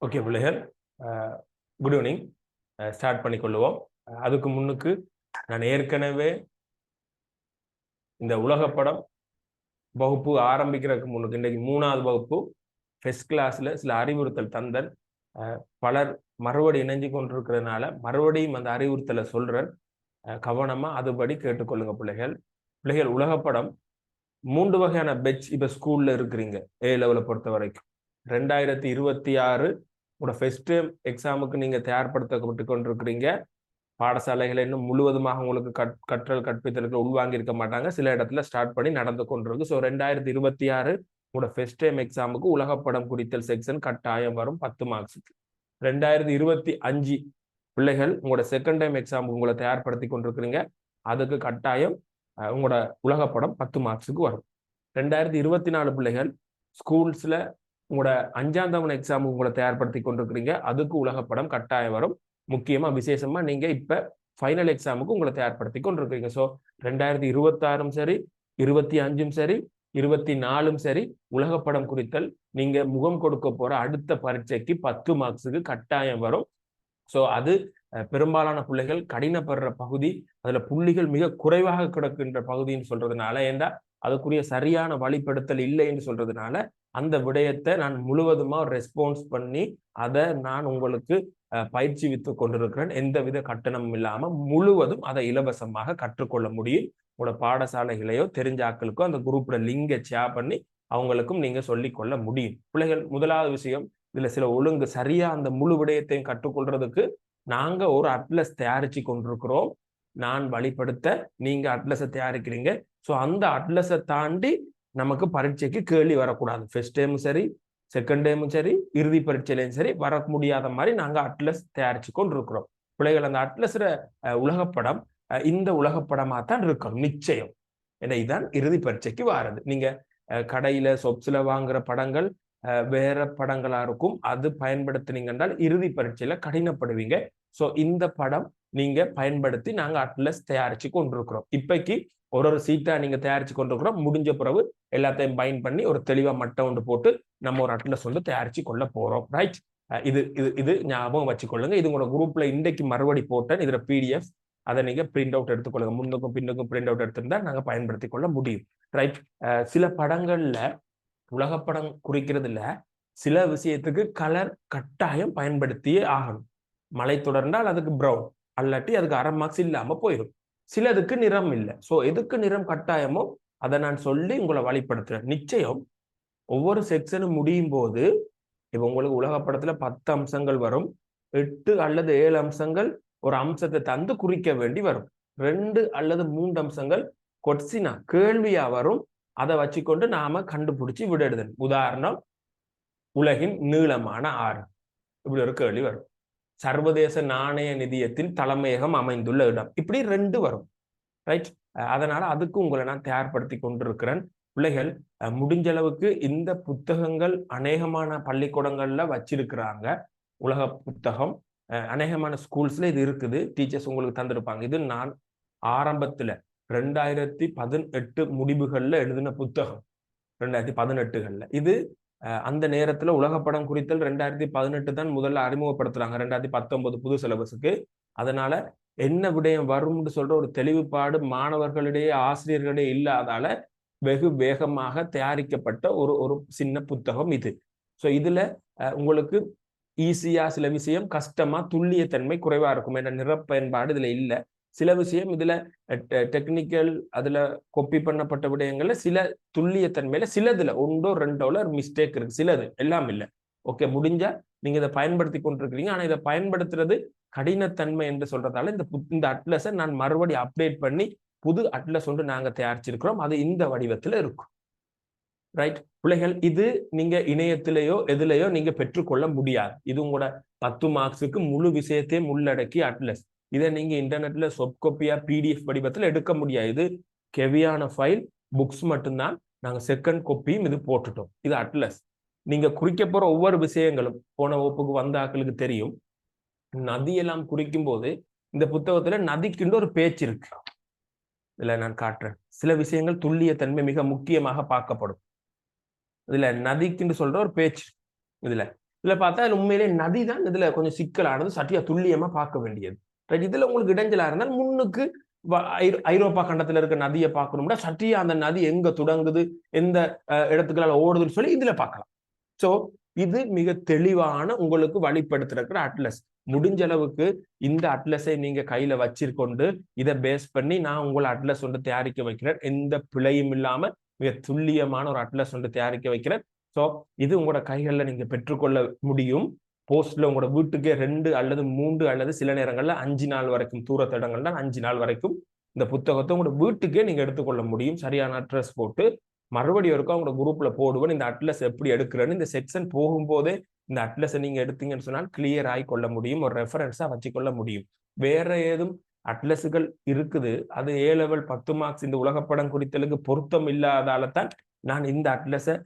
Okay பிள்ளைகள், good evening. Start பண்ணிக்கொள்ளுவோம். அதுக்கு முன்னுக்கு நான் ஏற்கனவே இந்த உலகப்படம் வகுப்பு ஆரம்பிக்கிறதுக்கு முன்னுக்கு இன்றைக்கு 3வது வகுப்பு ஃபர்ஸ்ட் கிளாஸ்ல சில அறிவுறுத்தல் தந்தன். பலர் மறுபடி இணைஞ்சு கொண்டிருக்கிறதுனால மறுபடியும் அந்த அறிவுறுத்தலை சொல்றேன். கவனமா அதுபடி கேட்டுக்கொள்ளுங்க பிள்ளைகள். உலகப்படம் 3 வகையான பெட்ச் இப்ப ஸ்கூல்ல இருக்கிறீங்க. ஏ லெவலை பொறுத்த வரைக்கும் 2026 உங்களோட ஃபர்ஸ்ட் டேர்ம் எக்ஸாமுக்கு நீங்க தயார்படுத்தப்பட்டு கொண்டிருக்கிறீங்க. பாடசாலைகளை இன்னும் முழுவதுமாக உங்களுக்கு கற்றல் கற்பித்தலுக்கு உள்வாங்கி இருக்க மாட்டாங்க. சில இடத்துல ஸ்டார்ட் பண்ணி நடந்து கொண்டிருக்கு. ஸோ 2026 உங்களோட ஃபர்ஸ்ட் டேர்ம் எக்ஸாமுக்கு உலகப்படம் குறித்தல் செக்ஷன் கட்டாயம் வரும் 10 மார்க்ஸுக்கு. 2025 பிள்ளைகள் உங்களோட செகண்ட் டைம் எக்ஸாமுக்கு உங்களை தயார்படுத்தி கொண்டிருக்கிறீங்க. அதுக்கு கட்டாயம் உங்களோட உலகப்படம் 10 மார்க்ஸுக்கு வரும். 2024 பிள்ளைகள் ஸ்கூல்ஸ்ல உங்களோட 5ஆம் தவணை எக்ஸாமுக்கு உங்களை தயார்படுத்தி கொண்டிருக்கிறீங்க. அதுக்கு உலகப்படம் கட்டாயம் வரும். முக்கியமா விசேஷமா நீங்க இப்ப ஃபைனல் எக்ஸாமுக்கு உங்களை தயார்படுத்தி கொண்டிருக்கிறீங்க. ஸோ 2026 சரி, 25 சரி, 24 சரி, உலகப்படம் குறித்தல் நீங்க முகம் கொடுக்க போற அடுத்த பரீட்சைக்கு 10 மார்க்ஸுக்கு கட்டாயம் வரும். ஸோ அது பெரும்பாலான பிள்ளைகள் கடினப்படுற பகுதி, அதுல புள்ளிகள் மிக குறைவாக கிடக்கின்ற பகுதின்னு சொல்றதுனால, ஏண்டா அதுக்குரிய சரியான வழிபடுத்தல் இல்லைன்னு சொல்றதுனால அந்த விடயத்தை நான் முழுவதுமா ரெஸ்பான்ஸ் பண்ணி அதை நான் உங்களுக்கு பயிற்சி வித்து கொண்டிருக்கிறேன். எந்தவித கட்டணமும் இல்லாம முழுவதும் அதை இலவசமாக கற்றுக்கொள்ள முடியும். உங்களோட பாடசாலைகளையோ தெரிஞ்ச ஆட்களுக்கோ அந்த குரூப்ல லிங்கை ஷேர் பண்ணி அவங்களுக்கும் நீங்க சொல்லிக்கொள்ள முடியும். பிள்ளைகள், முதலாவது விஷயம், இதுல சில ஒழுங்கு சரியா அந்த முழு விடயத்தையும் கற்றுக்கொள்றதுக்கு நாங்க ஒரு அட்லஸ் தயாரிச்சு கொண்டிருக்கிறோம். நான் வழிபடுத்த நீங்க அட்லஸை தயாரிக்கிறீங்க. ஸோ அந்த அட்லஸை தாண்டி நமக்கு பரீட்சைக்கு கேள்வி வரக்கூடாது. ஃபர்ஸ்ட் டைமும் சரி, செகண்ட் டைமும் சரி, இறுதி பரீட்சையிலையும் சரி வர முடியாத மாதிரி நாங்க அட்லஸ் தயாரிச்சு கொண்டிருக்கிறோம். பிள்ளைகள், அந்த அட்லஸ்ல உலகப்படம் இந்த உலகப்படமா தான் இருக்கணும் நிச்சயம். ஏன்னா இதுதான் இறுதி பரீட்சைக்கு வாரது. நீங்க கடையில சொப்ஸ்ல வாங்குற படங்கள் வேற படங்களா இருக்கும். அது பயன்படுத்தினீங்க என்றால் இறுதி பரீட்சையில கடினப்படுவீங்க. ஸோ இந்த படம் நீங்க பயன்படுத்தி நாங்க அட்லஸ் தயாரிச்சு கொண்டிருக்கிறோம். இப்பைக்கு ஒரு சீட்டா நீங்க தயாரிச்சு கொண்டிருக்கிறோம். முடிஞ்ச பிறகு எல்லாத்தையும் பைண்ட் பண்ணி ஒரு தெளிவா மட்டை ஒன்று போட்டு நம்ம ஒரு அட்லஸ் வந்து தயாரிச்சு கொள்ள போறோம். ரைட்? இது இது இது ஞாபகம் வச்சுக்கொள்ளுங்க. இது உங்களோட குரூப்ல இன்றைக்கு மறுபடி போட்டேன். இதுல பிடிஎஃப், அதை நீங்க பிரிண்ட் அவுட் எடுத்துக்கொள்ளுங்க. முன்னுக்கும் பின்னுக்கும் பிரிண்ட் அவுட் எடுத்திருந்தா நாங்க பயன்படுத்தி கொள்ள முடியும். ரைட்? சில படங்கள்ல உலகப்படம் குறிக்கிறதுல சில விஷயத்துக்கு கலர் கட்டாயம் பயன்படுத்தியே ஆகணும். மழை தொடர்ந்தால் அதுக்கு ப்ரௌன், அல்லாட்டி அதுக்கு 1/2 மார்க்ஸ் இல்லாம போயிடும். சிலதுக்கு நிறம் இல்லை. ஸோ எதுக்கு நிறம் கட்டாயமோ அதை நான் சொல்லி உங்களை வழிபடுத்துறேன். நிச்சயம் ஒவ்வொரு செக்ஷனும் முடியும் போது இப்ப உங்களுக்கு உலகப்படத்துல 10 அம்சங்கள் வரும். 8 அல்லது 7 அம்சங்கள் ஒரு அம்சத்தை தந்து குறிக்க வேண்டி வரும். 2 அல்லது 3 அம்சங்கள் கொஸ்டினா கேள்வியா வரும். அதை வச்சுக்கொண்டு நாம கண்டுபிடிச்சு விட எழுதணும். உதாரணம், உலகின் நீளமான ஆறு, இப்படி ஒரு கேள்வி வரும். சர்வதேச நாணய நிதியத்தின் தலைமையகம் அமைந்துள்ள இடம், இப்படி 2 வரும். ரைட்? அதனால அதுக்கு உங்களை நான் தயார்படுத்தி கொண்டிருக்கிறேன். பிள்ளைகள், முடிஞ்ச அளவுக்கு இந்த புத்தகங்கள் அநேகமான பள்ளிக்கூடங்கள்ல வச்சிருக்கிறாங்க. உலக புத்தகம் அநேகமான ஸ்கூல்ஸ்ல இது இருக்குது. டீச்சர்ஸ் உங்களுக்கு தந்திருப்பாங்க. இது நான் ஆரம்பத்துல 2018 முடிவுகள்ல எழுதின புத்தகம். 2018கள்ல இது அந்த நேரத்துல உலகப்படம் குறித்தல் 2018 தான் முதல்ல அறிமுகப்படுத்துறாங்க. 2019 புது சிலபஸுக்கு. அதனால என்ன விடயம் வரும்னு சொல்ற ஒரு தெளிவுபாடு மாணவர்களிடையே ஆசிரியர்களிடையே இல்லாதால வெகு வேகமாக தயாரிக்கப்பட்ட ஒரு சின்ன புத்தகம் இது. ஸோ இதுல உங்களுக்கு ஈஸியா சில விஷயம், கஷ்டமா துல்லியத்தன்மை குறைவா இருக்கும். ஏன்னா நிறப்பயன்பாடு இதுல இல்லை. சில விஷயம் இதுல டெக்னிக்கல் அதுல கொப்பி பண்ணப்பட்ட விடயங்கள்ல சில துல்லியத்தன்மையில சிலதுல 1 2 மிஸ்டேக் இருக்கு. சிலது, எல்லாம் இல்லை. ஓகே, முடிஞ்சா நீங்க இதை பயன்படுத்தி கொண்டிருக்கிறீங்க. ஆனா இதை பயன்படுத்துறது கடினத்தன்மை என்று சொல்றதால இந்த அட்லஸை நான் மறுபடியும் அப்டேட் பண்ணி புது அட்லஸ் ஒன்று நாங்க தயாரிச்சிருக்கிறோம். அது இந்த வடிவத்துல இருக்கும். ரைட்? பிள்ளைகள், இது நீங்க இணையத்திலேயோ எதுலையோ நீங்க பெற்றுக்கொள்ள முடியாது. இது உங்களோட 10 மார்க்ஸுக்கு முழு விஷயத்தையும் உள்ளடக்கி அட்லஸ். இதை நீங்க இன்டர்நெட்ல சாஃப்ட் காப்பியா பிடிஎஃப் வடிவத்தில் எடுக்க முடியாது. இது ஹெவியான ஃபைல், புக்ஸ் மட்டும்தான். நாங்க செகண்ட் காப்பியும் இது போட்டுட்டோம். இது அட்லஸ். நீங்க குறிக்க போற ஒவ்வொரு விஷயங்களும் போன வகுப்புக்கு வந்த ஆட்களுக்கு தெரியும். நதியெல்லாம் குறிக்கும் போது இந்த புத்தகத்துல நதிக்குண்டு ஒரு பேச்சு இருக்கு. இதுல நான் காட்டுறேன். சில விஷயங்கள் துல்லியத்தன்மை மிக முக்கியமாக பார்க்கப்படும். இதுல நதிக்குன்னு சொல்ற ஒரு பேச்சு. இதுல இதுல பார்த்தா இதுல உண்மையிலே நதி தான் இதுல கொஞ்சம் சிக்கலானது, சட்டியா துல்லியமா பார்க்க வேண்டியது. ரைட், இதுல உங்களுக்கு இடைஞ்சலா இருந்தால் முன்னுக்கு ஐரோப்பா கண்டத்துல இருக்க நதியை பார்க்கணும்னா சட்டியா அந்த நதி எங்க தொடங்குது, எந்த இடத்துக்குள்ள ஓடுதுன்னு சொல்லி இதுல பார்க்கலாம். சோ இது மிக தெளிவான உங்களுக்கு வழிப்படுத்துற அட்லஸ். முடிஞ்ச அளவுக்கு இந்த அட்லஸை நீங்க கையில வச்சிருக்கொண்டு இதை பேஸ் பண்ணி நான் உங்களை அட்லஸ் ஒன்று தயாரிக்க வைக்கிறேன். எந்த பிழையும் இல்லாம மிக துல்லியமான ஒரு அட்லஸ் ஒன்று தயாரிக்க வைக்கிறேன். ஸோ இது உங்களோட கைகள்ல நீங்க பெற்றுக்கொள்ள முடியும். போஸ்ட்ல உங்களோட வீட்டுக்கே 2 அல்லது 3 அல்லது சில நேரங்கள்ல 5 நாள் வரைக்கும், தூரத்திடங்கள்ல 5 நாள் வரைக்கும் இந்த புத்தகத்தை உங்களோட வீட்டுக்கே நீங்க எடுத்துக்கொள்ள முடியும். சரியான அட்ரஸ் போட்டு மறுபடியும் இருக்கும் அவங்களோட குரூப்ல போடுவேன். இந்த அட்லஸ் எப்படி எடுக்கிறேன்னு இந்த செக்ஷன் போகும்போதே இந்த அட்லஸை நீங்க எடுத்தீங்கன்னு சொன்னால் கிளியர் ஆகி கொள்ள முடியும், ஒரு ரெஃபரன்ஸா வச்சுக்கொள்ள முடியும். வேற ஏதும் அட்லஸுகள் இருக்குது, அது A-level 10 மார்க்ஸ் இந்த உலகப்படம் குறித்தலுக்கு பொருத்தம் இல்லாதால தான் நான் இந்த அட்லஸை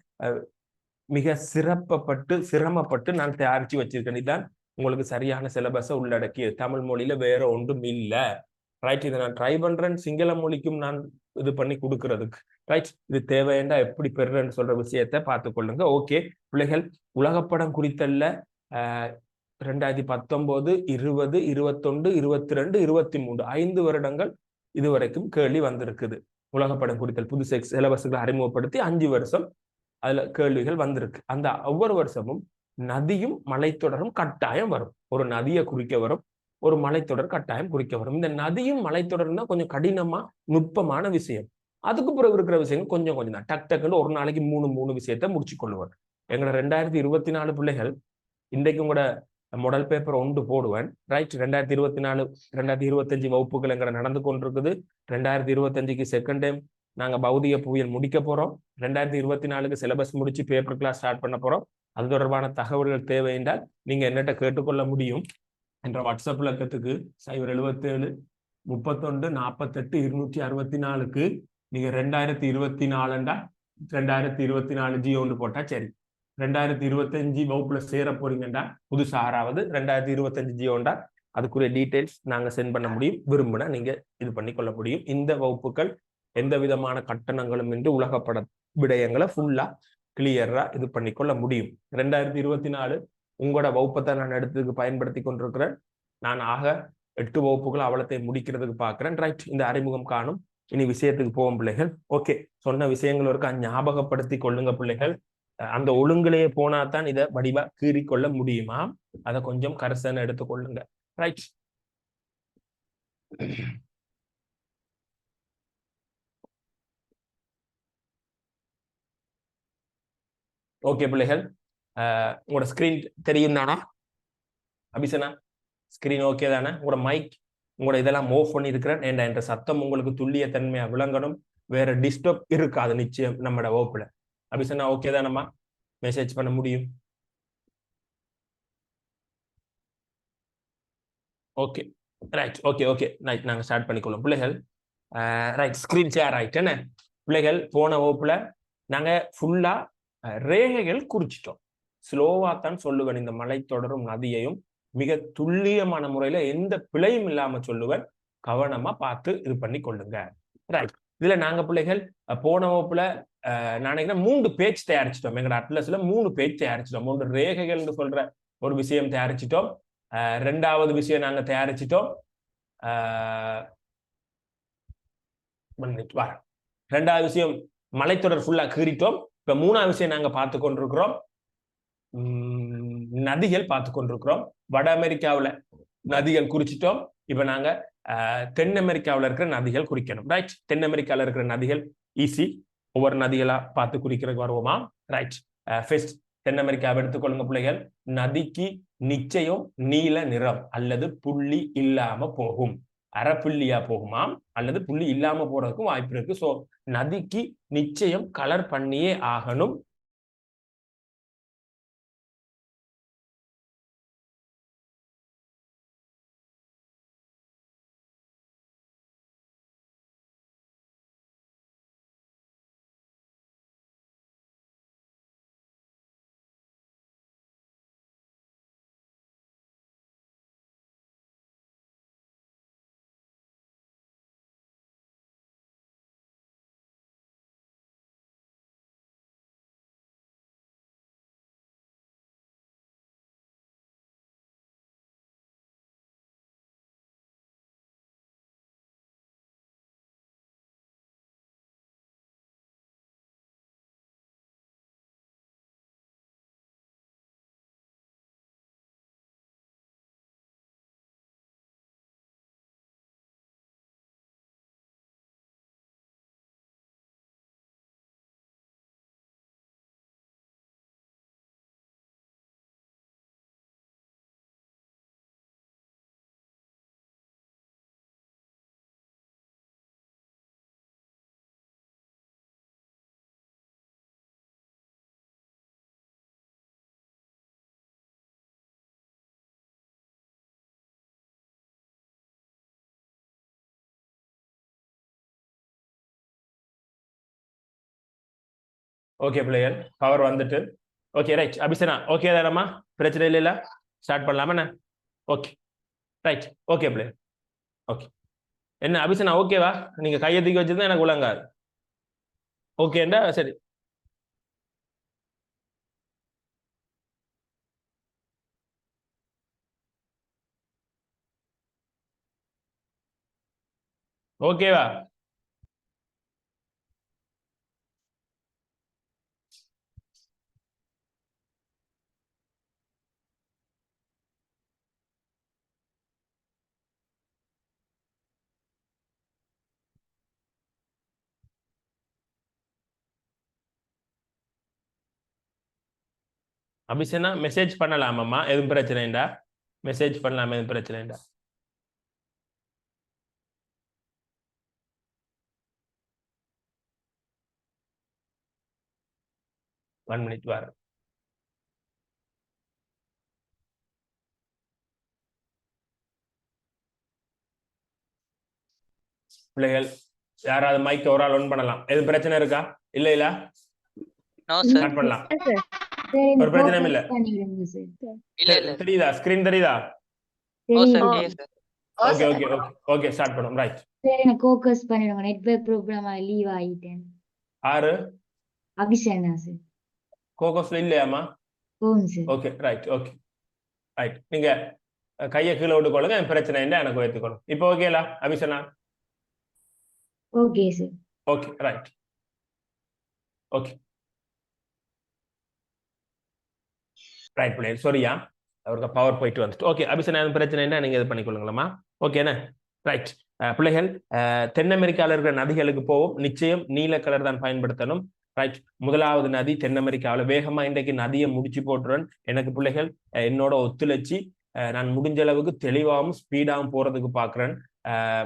மிக சிரமப்பட்டு நான் தயாரிச்சு வச்சிருக்கேன். இதுதான் உங்களுக்கு சரியான சிலபஸை உள்ளடக்கியது. தமிழ் மொழியில வேற ஒன்றும் இல்லை. ரைட், இதை நான் ட்ரை பண்றேன் சிங்கள மொழிக்கும் நான் இது பண்ணி கொடுக்கறதுக்கு. ரைட், இது தேவையண்டா எப்படி பெறுறேன்னு சொல்ற விஷயத்தை பார்த்துக்கொள்ளுங்க. ஓகே பிள்ளைகள், உலகப்படம் குறித்தல்ல 2019, 20, 21, 22, 23 5 வருடங்கள் இதுவரைக்கும் கேள்வி வந்திருக்குது. உலகப்படம் குறித்தல் புது சிலபஸ்களை அறிமுகப்படுத்தி 5 வருஷம் அதுல கேள்விகள் வந்திருக்கு. அந்த ஒவ்வொரு வருஷமும் நதியும் மலைத்தொடரும் கட்டாயம் வரும். ஒரு நதியை குறிக்க வரும், ஒரு மலைத்தொடர் கட்டாயம் குறிக்க வரும். இந்த நதியும் மலைத்தொடரும் தான் கொஞ்சம் கடினமா நுட்பமான விஷயம். அதுக்கு பிறகு இருக்கிற விஷயங்கள் கொஞ்சம் கொஞ்சம் தான். டக்குன்னு ஒரு நாளைக்கு 3 விஷயத்தை முடிச்சு கொள்ளுவார். எங்களோட 2024 பிள்ளைகள் இன்றைக்கு உங்களோட மாடல் பேப்பர் ஒன்று போடுவேன். ரைட், 2024 2025 வகுப்புகள் எங்களை நடந்து கொண்டிருக்குது. 2025க்கு செகண்ட் டைம் நாங்க பௌதிக புவியியல் முடிக்க போறோம். 2024க்கு சிலபஸ் முடிச்சு பேப்பர் கிளாஸ் ஸ்டார்ட் பண்ண போறோம். அது தொடர்பான தகவல்கள் தேவை என்றால் நீங்க என்னட்ட கேட்டுக்கொள்ள முடியும். என்ற வாட்ஸ்அப் இலக்கத்துக்கு 077 31 48 264க்கு நீங்க 2024 2024 G1 போட்டா சரி. 2025 வகுப்புல சேர போறீங்கன்னா புதுசா 6வது 2025 G1 அதுக்குரிய டீடைல்ஸ் நாங்க சென்ட் பண்ண முடியும். விரும்பினா நீங்க இது பண்ணி கொள்ள முடியும். இந்த வகுப்புகள் எந்த விதமான கட்டணங்களும் இன்றி உலகப்பட விடயங்களை ஃபுல்லா கிளியரா இது பண்ணிக்கொள்ள முடியும். 2024 உங்களோட வகுப்பை தான் நான் எடுத்ததுக்கு பயன்படுத்தி கொண்டிருக்கிறேன். நான் 8 வகுப்புகள் அவலத்தை முடிக்கிறதுக்கு பார்க்கிறேன். ரைட், இந்த அறிமுகம் காணும். இனி விஷயத்துக்கு போவோம் பிள்ளைகள். ஓகே, சொன்ன விஷயங்கள் இருக்கா ஞாபகப்படுத்தி கொள்ளுங்க பிள்ளைகள். அந்த ஒழுங்கிலேயே போனா தான் இதை வடிவா கீறிக்கொள்ள முடியுமா, அதை கொஞ்சம் கரிசனை எடுத்துக்கொள்ளுங்க. ரைட், ஓகே பிள்ளைகள், உங்களோட ஸ்கிரீன் தெரியும் தானா அபிசனா? ஸ்கிரீன் ஓகே தானே? உங்களோட மைக் உங்களோட இதெல்லாம் மூவ் பண்ணி இருக்கிறேன். என்ற சத்தம் உங்களுக்கு துல்லிய தன்மையா விளங்கணும். வேற டிஸ்டர்ப் இருக்காது நிச்சயம் நம்மளோட வகுப்புல. அபிசனா ஓகே தானம்மா? மெசேஜ் பண்ண முடியும்? Okay right, okay okay right, நாங்கள் ஸ்டார்ட் பண்ணிக்கொள்ளும் பிள்ளைகள். ரைட், ஸ்கிரீன் ஷேர் ஆயிட்டு என்ன பிள்ளைகள், போன வகுப்புல நாங்கள் ஃபுல்லா ரேகைகள் குறிச்சிட்டோம். ஸ்லோவா தான் சொல்லுவேன். இந்த மலை தொடரும் நதியையும் மிக துல்லியமான முறையில எந்த பிழையும் இல்லாம சொல்லுவேன். கவனமா பார்த்து இது பண்ணி கொள்ளுங்க. ரைட், இதுல நாங்க பிள்ளைகள் போன வகுப்புல நினைக்கிறேன் 3 பேஜ் தயாரிச்சிட்டோம். எங்களோட அட்லஸ்ல 3 பேஜ் தயாரிச்சிட்டோம். 3 ரேகைகள் சொல்ற ஒரு விஷயம் தயாரிச்சிட்டோம். 2வது விஷயம் நாங்க தயாரிச்சிட்டோம். 2வது விஷயம் மலைத்தொடர் ஃபுல்லா கீறிட்டோம். இப்ப 3வது விஷயம் நாங்க பார்த்து கொண்டிருக்கிறோம், நதிகள் பார்த்து கொண்டிருக்கிறோம். வட அமெரிக்காவில் நதிகள் குறிச்சிட்டோம். இப்ப நாங்க தென் அமெரிக்காவில் இருக்கிற நதிகள் குறிக்கணும். ரைட், தென் அமெரிக்காவில் இருக்கிற நதிகள் ஈஸி. ஒவ்வொரு நதிகளா பார்த்து குறிக்கிறதுக்கு வருவோமா? ரைட், ஃபர்ஸ்ட் தென் அமெரிக்காவை எடுத்துக்கொள்ளுங்க பிள்ளைகள். நதிக்கு நிச்சயம் நீல நிறம் அல்லது புள்ளி இல்லாம போகும். அரை புள்ளியா போகுமா அல்லது புள்ளி இல்லாம போறதுக்கும் வாய்ப்பு இருக்கு. சோ நதிக்கு நிச்சயம் கலர் பண்ணியே ஆகணும். ஓகே பிள்ளைகள் பவர் வந்துட்டு ஓகே ரைட் அபிஷனா ஓகே தானம்மா பிரச்சனை இல்லைல்ல ஸ்டார்ட் பண்ணலாமா ஓகே ரைட் ஓகே பிள்ளைகள் ஓகே என்ன அபிஷனா ஓகேவா நீங்க கையை தூக்கி வச்சிருந்தா எனக்கு உலங்காது ஓகேண்டா சரி ஓகேவா அபிஷனா மெசேஜ் பண்ணலாமாம்மா எதுவும் பிரச்சனைண்டா மெசேஜ் பண்ணலாமா எதுவும் பிரச்சனைண்டா 1 minute வர பிள்ளைகள் யாராவது மைக் ஒரு ஆள் ஒன் பண்ணலாம் எதுவும் பிரச்சனை இருக்கா இல்ல இல்ல ஸ்டார்ட் பண்ணலாம் ஒரு பிரச்சனையும் இல்ல தெரியுதா ஸ்கிரீன் தெரியுதா ஓகே ஓகே ஓகே ஸ்டார்ட் பண்ணுவோம் ரைட் சரி நான் ஃபோக்கஸ் பண்ணிடுங்க நெட்வொர்க் ப்ராப்ளம் லீவ் ஆயிட்டேன் ஆறு அபிஷேனா சார் கோகோஸ்ல இல்லையாமா போகும் sir okay right okay right நீங்க கையை கீழே விட்டுக்கொள்ளுங்க பிரச்சனை இல்லை எனக்கு வைத்துக்கொள்ளும் இப்போ ஓகேலா அபிஷனா okay sir okay right okay right பிள்ளை சரியா அவருக்கு பவர் போயிட்டு வந்துட்டு ஓகே அபிஷனா பிரச்சனை என்ன நீங்க இது பண்ணிக்கொள்ளுங்களா ஓகேண்ணே ரைட் பிள்ளைகள் தென் அமெரிக்காவில் இருக்கிற நதிகளுக்கு போவோம் நிச்சயம் நீல கலர் தான் பயன்படுத்தணும் ரைட் முதலாவது நதி தென் அமெரிக்காவில் வேகமா இன்றைக்கு நதியை முடிச்சு போட்டுறேன் எனக்கு பிள்ளைகள் என்னோட ஒத்துழைச்சி நான் முடிஞ்ச அளவுக்கு தெளிவாகவும் ஸ்பீடாகவும் போறதுக்கு பாக்குறேன்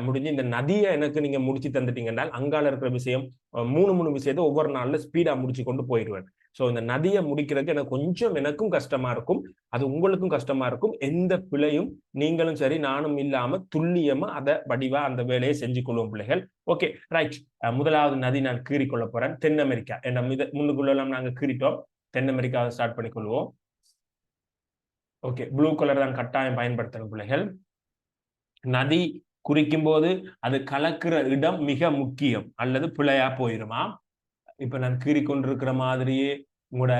முடிஞ்சு இந்த நதியை எனக்கு நீங்க முடிச்சு தந்துட்டீங்கன்னா அங்கால இருக்கிற விஷயம் மூணு விஷயத்தை ஒவ்வொரு நாள்ல ஸ்பீடா முடிச்சு கொண்டு போயிடுவேன் ஸோ இந்த நதியை முடிக்கிறதுக்கு எனக்கு கொஞ்சம் எனக்கும் கஷ்டமா இருக்கும் அது உங்களுக்கும் கஷ்டமா இருக்கும் எந்த பிழையும் நீங்களும் சரி நானும் இல்லாம துல்லியமா அதை வடிவா அந்த வேலையை செஞ்சு கொள்வோம் பிள்ளைகள் ஓகே ரைட் முதலாவது நதி நான் கீறிக்கொள்ள போறேன் தென் அமெரிக்கா என்ன முன்னுக்குள்ள எல்லாம் நாங்க கீறிட்டோம் தென் அமெரிக்காவை ஸ்டார்ட் பண்ணிக்கொள்வோம் ஓகே ப்ளூ கலர் தான் கட்டாயம் பயன்படுத்தணும் பிள்ளைகள் நதி குறிக்கும் போது அது கலக்கிற இடம் மிக முக்கியம் அல்லது பிழையா போயிருமா இப்ப நான் கீறிக்கொண்டிருக்கிற மாதிரியே உங்களோட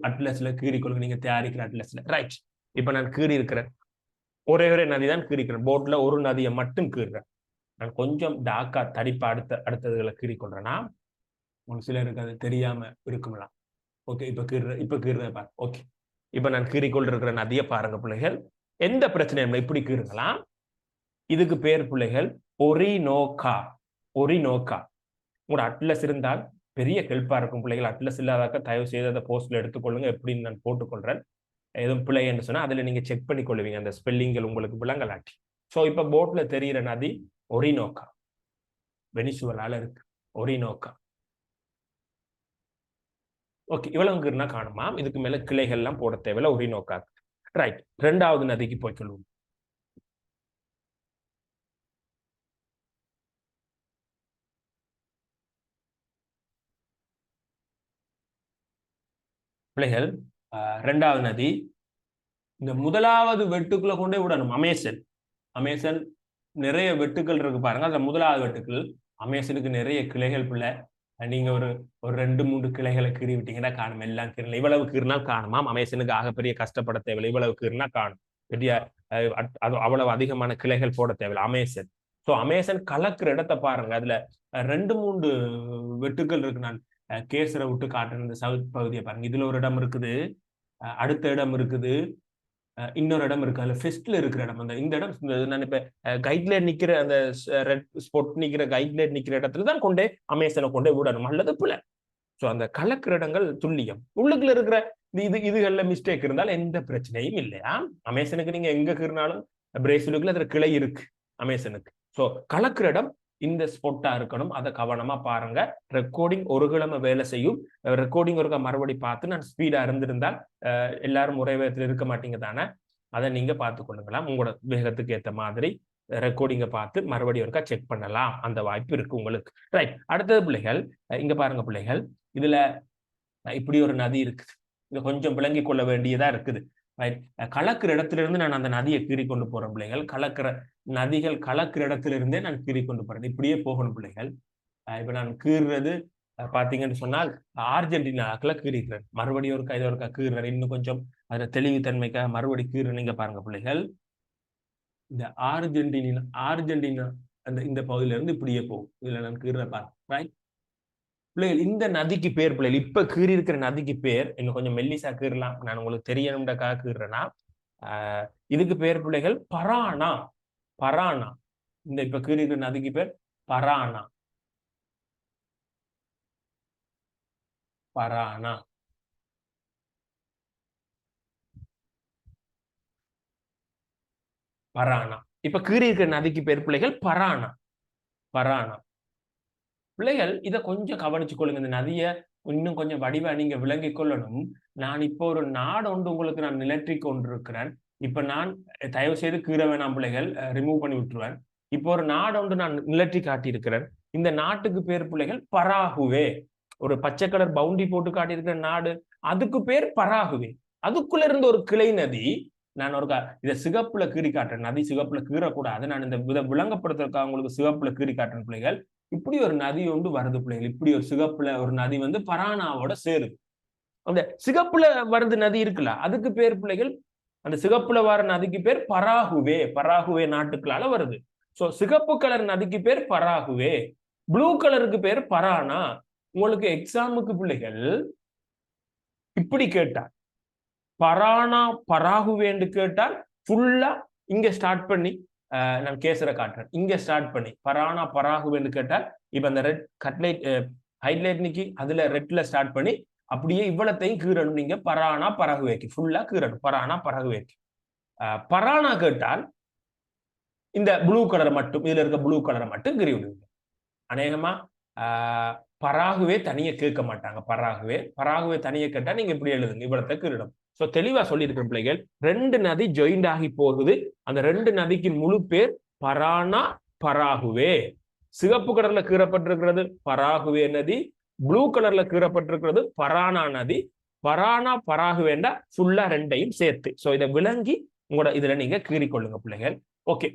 அட்லஸ்ல கீறிக்கொள்ளுங்க நீங்க தயாரிக்கிற அட்லஸ்ல ரைட் இப்ப நான் கீறி இருக்கிறேன் ஒரே நதி தான் கீறிக்கிறேன் போட்ல ஒரு நதியை மட்டும் கீறுறேன் நான் கொஞ்சம் டாக்கா தடிப்பா அடுத்ததுகளை கீறிக்கொள்றேன்னா ஒரு சிலருக்கு அது தெரியாம இருக்கும்லாம் ஓகே இப்ப கீறுறேன் பாரு ஓகே இப்ப நான் கீறிக்கொண்டிருக்கிற நதியை பாருங்க பிள்ளைகள் எந்த பிரச்சனையும் இப்படி கீறுங்களாம் இதுக்கு பேர் பிள்ளைகள் ஒரினோகா உங்களோட அட்லஸ் இருந்தால் பெரிய ஹெல்ப்பா இருக்கும் பிள்ளைகள் அட்லஸ் இல்லாதாக்க தயவு செய்து அதை போஸ்ட்ல எடுத்துக்கொள்ளுங்க எப்படின்னு நான் போட்டுக்கொள்றேன் எதுவும் பிள்ளை என்று சொன்னா அதுல நீங்க செக் பண்ணி கொள்ளுவீங்க அந்த ஸ்பெல்லிங்கள் உங்களுக்கு விளங்கலாட்டி ஸோ இப்ப போட்ல தெரியிற நதி ஒரினோகா வெனிசுவலால இருக்கு ஒரினோகா ஓகே இவ்வளவுக்குன்னா காணுமா இதுக்கு மேல கிளைகள் எல்லாம் போட தேவையில்ல ஒரினோகா ரைட் ரெண்டாவது நதிக்கு போய் சொல்லுவோம் பிள்ளைகள் ரெண்டாவது நதி இந்த முதலாவது வெட்டுக்குள்ள கொண்டே விடணும் அமேசன் நிறைய வெட்டுக்கள் இருக்கு பாருங்க அதுல முதலாவது வெட்டுக்கள் அமேசனுக்கு நிறைய கிளைகள் பிள்ளை நீங்க ஒரு 2-3 கிளைகளை கீறி விட்டீங்கன்னா காணும் எல்லாம் கீரல இவ்வளவு கீறினால் காணுமாம் அமேசனுக்கு ஆகப்பெரிய கஷ்டப்பட தேவையில்லை இவ்வளவு கீறினா காணும் பெரிய அவ்வளவு அதிகமான கிளைகள் போட தேவையில்லை அமேசன் ஸோ அமேசன் கலக்கிற இடத்தை பாருங்க அதுல 2-3 வெட்டுக்கள் இருக்கு நான் கேசரை விட்டு காட்டுற இந்த சவுத் பகுதியை பாருங்க இதுல ஒரு இடம் இருக்குது அடுத்த இடம் இருக்குது இன்னொரு இடம் இருக்கு அதுல ஃபெஸ்ட்ல இருக்கிற இடம் அந்த இந்த இடம் நான் இப்ப கைட்லைன் நிக்கிற அந்த ரெட் ஸ்பாட் நிக்கிற கைட்லைன் நிக்கிற இடத்துல தான் கொண்டே அமேசனை கொண்டே விடணும் அல்லது புல ஸோ அந்த கலக்கிற இடங்கள் துல்லியம் உள்ளுக்குள்ள இருக்கிற இதுகள்ல மிஸ்டேக் இருந்தால் எந்த பிரச்சனையும் இல்லையா அமேசனுக்கு நீங்க எங்க கீறினாலும் பிரேசிலுக்குள்ள அதுல கிளை இருக்கு அமேசனுக்கு ஸோ கலக்கிற இடம் இந்த ஸ்பாட்டா இருக்கணும் அதை கவனமா பாருங்க ரெக்கார்டிங் ஒரு கிழமை வேலை செய்யும் ரெக்கார்டிங் ஒருக்கா மறுபடி பார்த்து நான் ஸ்பீடா இருந்திருந்தால் எல்லாரும் ஒரே வேகத்தில் இருக்க மாட்டீங்க தானே அதை நீங்க பார்த்து கொள்ளுங்களாம் உங்களோட வேகத்துக்கு ஏற்ற மாதிரி ரெக்கார்டிங்கை பார்த்து மறுபடியும் ஒருக்கா செக் பண்ணலாம் அந்த வாய்ப்பு இருக்கு உங்களுக்கு ரைட் அடுத்தது பிள்ளைகள் இங்க பாருங்க பிள்ளைகள் இதுல இப்படி ஒரு நதி இருக்குது. இது கொஞ்சம் விளங்கி கொள்ள வேண்டியதா இருக்குது. கலக்கிற இடத்துல இருந்து நான் அந்த நதியை கீறி கொண்டு போறேன் பிள்ளைகள். நதிகள் கலக்கிற இடத்துல இருந்தே நான் கீறி கொண்டு போறேன். இப்படியே போகணும் பிள்ளைகள். இப்ப நான் கீறுறது பாத்தீங்கன்னு சொன்னால் அர்ஜென்டினாக்குள்ள கீறிக்கிறேன். மறுபடியும் ஒரு கைது ஒருக்கா கீறுறேன். இன்னும் கொஞ்சம் அதுல தெளிவுத்தன்மைக்காக மறுபடி கீறுறீங்க பாருங்க பிள்ளைகள். இந்த அர்ஜென்டினா அந்த இந்த பகுதியில இருந்து இப்படியே போகும். இதுல நான் கீறுற பாருங்க. பிள்ளைகள் இந்த நதிக்கு பேர் பிள்ளைகள் இப்ப கீறி இருக்கிற நதிக்கு பேர் இன்னும் கொஞ்சம் மெல்லிசா கீறலாம். நான் உங்களுக்கு தெரியணும்ன்றக்காக கீறுறேன்னா இதுக்கு பேர் பிள்ளைகள் பரானா. பரானா. இந்த இப்ப கீறி இருக்கிற நதிக்கு பேர் பரானா. பரானா. பரானா. இப்ப கீறி இருக்கிற நதிக்கு பேர் பிள்ளைகள் பரானா. பரானா. பிள்ளைகள் இதை கொஞ்சம் கவனிச்சு கொள்ளுங்க. இந்த நதியை இன்னும் கொஞ்சம் வடிவா நீங்க விளங்கி கொள்ளணும். நான் இப்போ ஒரு நாடு ஒன்று உங்களுக்கு நான் நிலற்றி கொண்டிருக்கிறேன். இப்ப நான் தயவு செய்து கீற வேணாம் பிள்ளைகள், ரிமூவ் பண்ணி விட்டுருவேன். இப்போ ஒரு நாடு ஒன்று நான் நிலற்றி காட்டியிருக்கிறேன். இந்த நாட்டுக்கு பேர் பிள்ளைகள் பராகுவே. ஒரு பச்சை கலர் பவுண்டரி போட்டு காட்டியிருக்கிற நாடு, அதுக்கு பேர் பராகுவே. அதுக்குள்ள இருந்து ஒரு கிளை நதி. நான் ஒரு இதை சிகப்புல கீறி காட்டுறேன். நதி சிகப்புல கீறக்கூடாது. நான் இந்த விளங்கப்படுத்துறதுக்காக உங்களுக்கு சிகப்புல கீறி காட்டுறேன் பிள்ளைகள். இப்படி ஒரு நதி ஒன்று வருது பிள்ளைகள். இப்படி ஒரு சிகப்புல ஒரு நதி வந்து பரானாவோட சேருது. அந்த சிகப்புல வருது நதி இருக்குல்ல, அதுக்கு பேர் பிள்ளைகள், அந்த சிகப்புல வர நதிக்கு பேர் பராகுவே. பராகுவே நாட்டுக்குள்ளால வருது. சோ சிகப்பு கலர் நதிக்கு பேர் பராகுவே, ப்ளூ கலருக்கு பேர் பரானா. உங்களுக்கு எக்ஸாமுக்கு பிள்ளைகள் இப்படி கேட்டால் பரானா பராகுவேன்னு கேட்டால் ஃபுல்லா இங்க ஸ்டார்ட் பண்ணி நான் கேசரை காட்டுறேன். இங்க ஸ்டார்ட் பண்ணி பரானா பராகுவேன்னு கேட்டால் இப்ப அந்த ரெட் கட்லைட் ஹைலைட் நிக்கி அதுல ரெட்ல ஸ்டார்ட் பண்ணி அப்படியே இவ்வளத்தையும் கீறணும். நீங்க பரானா பராகுவேக்கு ஃபுல்லா கீறணும். பரானா பராகுவேக்கு. பரானா கேட்டால் இந்த ப்ளூ கலரை மட்டும், இதுல இருக்க ப்ளூ கலரை மட்டும் கீறி விடுவீங்க. அநேகமா பராகுவே தனியை கேட்க மாட்டாங்க. பராகுவே தனியை கேட்டா நீங்க இப்படி எழுதுங்க, இவ்வளத்தை கீறிடும். சோ தெளிவா சொல்லியிருக்க பிள்ளைகள், ரெண்டு நதி ஜாயிண்ட் ஆகி போகுது. அந்த ரெண்டு நதிக்கு முழு பேர் பரானா பராகுவே. சிவப்பு கலர்ல கீறப்பட்டிருக்கிறது பராகுவே நதி, ப்ளூ கலர்ல கீறப்பட்டிருக்கிறது பரானா நதி. பரானா பராகுவேண்டா ஃபுல்லா ரெண்டையும் சேர்த்து. சோ இதை விளங்கி உங்களோட இதுல நீங்க கீறிக்கொள்ளுங்க பிள்ளைகள். ஓகே,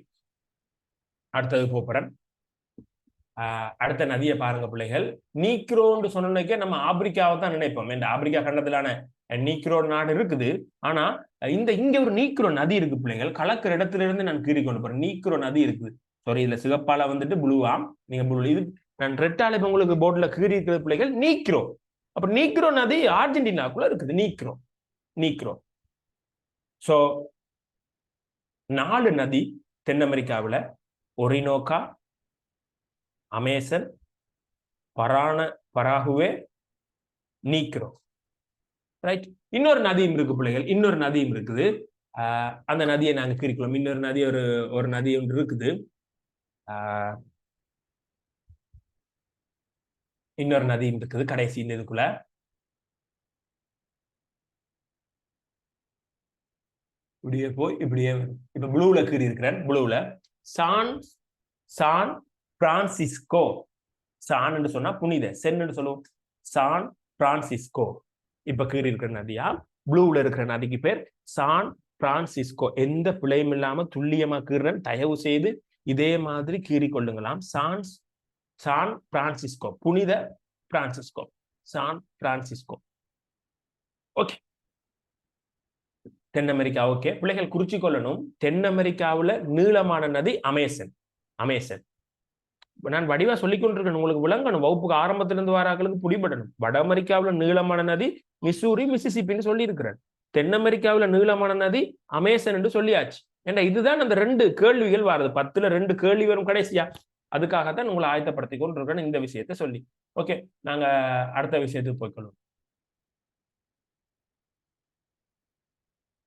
அடுத்தது போறேன். அடுத்த நதியை பாருங்க பிள்ளைகள். நீக்ரோன்னு சொன்னக்கே நம்ம ஆப்பிரிக்காவை தான் நினைப்போம். இந்த ஆப்பிரிக்கா கண்டத்திலான நீக்ரோ நாடு இருக்குது. ஆனா இங்க ஒரு நீக்ரோ நதி இருக்கு பிள்ளைகள். கலக்கிற இடத்துல இருந்து நான் கீறி கொண்டு போறேன். நீக்ரோ நதி இருக்குது. சாரி, இதுல சிவப்பால வந்துட்டு ப்ளூவாம், நீங்க ப்ளூ. இது நான் ரெட்டால உங்களுக்கு போர்டுல கீறி இருக்கிறது பிள்ளைகள் நீக்ரோ. அப்ப நீக்ரோ நதி அர்ஜென்டினாக்குள்ள இருக்குது. நீக்ரோ. சோ 4 நதி தென் அமெரிக்காவில்: ஒரினோக்கா, அமேசன், பராகுவே, நீக்ரோ. ரைட். இன்னொரு நதியும் இருக்கு பிள்ளைகள். இன்னொரு நதியும் இருக்குது. அந்த நதியை நாங்க கீறிக்கலாம். இன்னொரு நதி ஒரு நதி ஒன்று இருக்குது. இன்னொரு நதியும் இருக்குது கடைசி இந்த இதுக்குள்ள. இப்படியே போய் இப்படியே இப்ப ப்ளூல கீறி இருக்கிறேன். ப்ளூல சான் பிரான்சிஸ்கோ. சான் என்று சொன்னா புனித, சென் என்று சொல்லுவோம். சான் பிரான்சிஸ்கோ இப்ப கீறி இருக்கிற நதியா. ப்ளூல இருக்கிற நதிக்கு பேர் சான் பிரான்சிஸ்கோ. எந்த பிழையும் இல்லாம துல்லியமா கீறன். தயவு செய்து இதே மாதிரி கீறி கொள்ளுங்களாம். சான் பிரான்சிஸ்கோ, புனித பிரான்சிஸ்கோ, சான் பிரான்சிஸ்கோ. ஓகே, தென் அமெரிக்கா. ஓகே பிள்ளைகள் குறிச்சு கொள்ளணும். தென் அமெரிக்காவுல நீளமான நதி அமேசன். நான் வடிவா சொல்லிக் கொண்டிருக்கேன், உங்களுக்கு விளங்கணும். வகுப்புக்கு ஆரம்பத்திலிருந்து வாராக்களுக்கு புடிபடணும். வட அமெரிக்காவுல நீளமான நதி மிசூரி, மிசிசிப்பின்னு சொல்லி இருக்கிறேன். தென் அமெரிக்காவுல நீளமான நதி அமேசன் என்று சொல்லியாச்சு. ஏன்னா இதுதான் அந்த 2 கேள்விகள் வருது. 10ல் 2 கேள்வி வரும் கடைசியா. அதுக்காகத்தான் உங்களை ஆயத்தப்படுத்திக் கொண்டிருக்கேன் இந்த விஷயத்தை சொல்லி. ஓகே, நாங்க அடுத்த விஷயத்துக்கு போய்க்கொள்ளும்.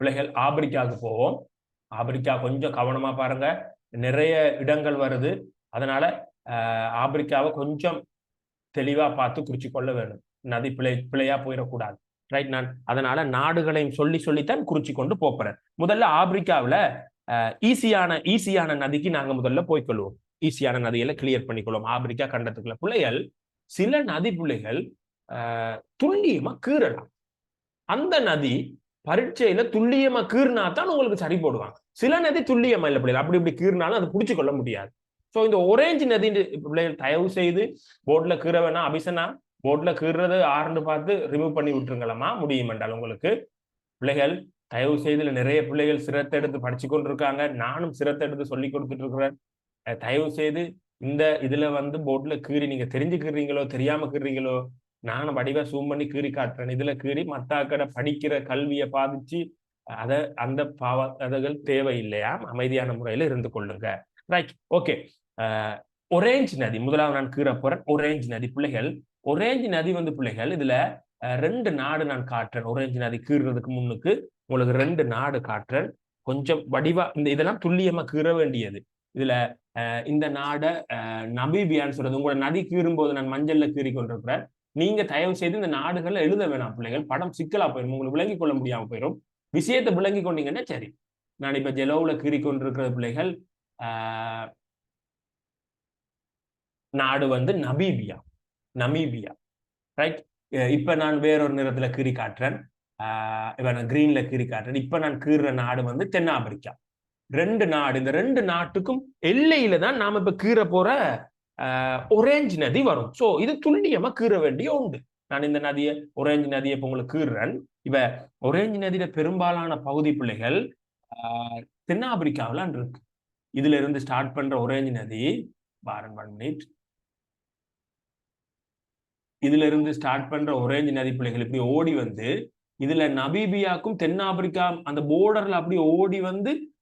பிள்ளைகள் ஆப்பிரிக்காவுக்கு போவோம். ஆப்பிரிக்கா கொஞ்சம் கவனமா பாருங்க, நிறைய இடங்கள் வருது. அதனால ஆப்பிரிக்காவை கொஞ்சம் தெளிவா பார்த்து குறிச்சு கொள்ள வேண்டும். நதி பிழையா போயிடக்கூடாது. ரைட். நான் அதனால நாடுகளையும் சொல்லித்தான் குறிச்சு கொண்டு போறேன். முதல்ல ஆப்பிரிக்காவில் ஈஸியான நதிக்கு நாங்க முதல்ல போய்க்கொள்வோம். ஈஸியான நதிகளை கிளியர் பண்ணிக்கொள்வோம் ஆப்பிரிக்கா கண்டத்துக்குள்ள. பிள்ளைகள் சில நதி பிள்ளைகள் துல்லியமா கீறலாம். அந்த நதி பரீட்சையில துல்லியமா கீறினா தான் உங்களுக்கு சரி போடுவாங்க. சில நதி துல்லியமா இல்லை பிள்ளைகள், அப்படி இப்படி கீறினாலும் அதை பிடிச்சு கொள்ள முடியாது. ஸோ இந்த ஒரேஞ்சு நதி பிள்ளைகள் தயவு செய்து போர்ட்ல கீற வேணா, அபிசனா போர்ட்ல கீறுறது ஆறுன்னு பார்த்து ரிமூவ் பண்ணி விட்டுருங்களாமா முடியும் என்றால் உங்களுக்கு. பிள்ளைகள் தயவு செய்து நிறைய பிள்ளைகள் சிரத்தை எடுத்து படிச்சு கொண்டு இருக்காங்க, நானும் சிரத்தை எடுத்து சொல்லி கொடுத்துட்டு இருக்கிறேன். தயவு செய்து இந்த இதுல போர்ட்ல கீறி நீங்க தெரிஞ்சு கீறீங்களோ தெரியாம கீறீங்களோ, நானும் வடிவா சூம் பண்ணி கீறி காட்டுறேன். இதுல கீறி மத்தாக்கட படிக்கிற கல்வியை பாதிச்சு அந்த பாவங்கள் தேவையில்லையா, அமைதியான முறையில இருந்து கொள்ளுங்க. Right, okay. ஒரேஞ்ச் நதி முதலாவது நான் கீற போறேன். ஒரேஞ்ச் நதி பிள்ளைகள், ஒரேஞ்ச் நதி பிள்ளைகள் இதுல 2 நாடு நான் காட்டுறேன். ஒரேஞ்ச் நதி கீறுறதுக்கு முன்னுக்கு உங்களுக்கு 2 நாடு காட்டுறேன். கொஞ்சம் வடிவா இதெல்லாம் துல்லியமா கீற வேண்டியது. இதுல இந்த நாடை நமீபியான்னு சொல்றது. உங்களோட நதி கீறும் போது நான் மஞ்சள்ல கீறி கொண்டிருக்கிறேன். நீங்க தயவு செய்து இந்த நாடுகள்ல எழுத வேணாம் பிள்ளைகள், படம் சிக்கலா போயிடும், உங்களுக்கு விளங்கி கொள்ள முடியாம போயிடும். விஷயத்தை விளங்கி கொண்டீங்கன்னா சரி. நான் இப்ப ஜெலோவுல கீறி கொண்டிருக்கிற பிள்ளைகள் நாடு நமீபியா. நமீபியா, ரைட். இப்ப நான் வேறொரு நிறத்துல கீறி காட்டுறேன். இப்ப நான் கிரீன்ல கீறி காட்டுறேன். இப்ப நான் கீறுற நாடு தென்னாப்பிரிக்கா. 2 நாடு, இந்த 2 நாட்டுக்கும் எல்லையில தான் நாம இப்ப கீற போற ஒரேஞ்ச் நதி வரும். சோ இது துல்லியமா கீற வேண்டிய உண்டு. நான் இந்த நதியை ஒரேஞ்ச் நதியை இப்ப உங்களுக்கு கீறுறேன். இப்ப ஒரேஞ்ச் நதியில பெரும்பாலான பகுதி பிள்ளைகள் தென்னாப்பிரிக்காவில இருக்கு. இதுல இருந்து ஸ்டார்ட் பண்ற ஒரேஞ்ச் நதி இதுல இருந்து ஸ்டார்ட் பண்ற ஒரேஞ்ச் நதி பிள்ளைகள் இப்படி ஓடி இதுல நமீபியாக்கும் தென்னாப்பிரிக்கா அந்த போர்டர்ல அப்படி ஓடி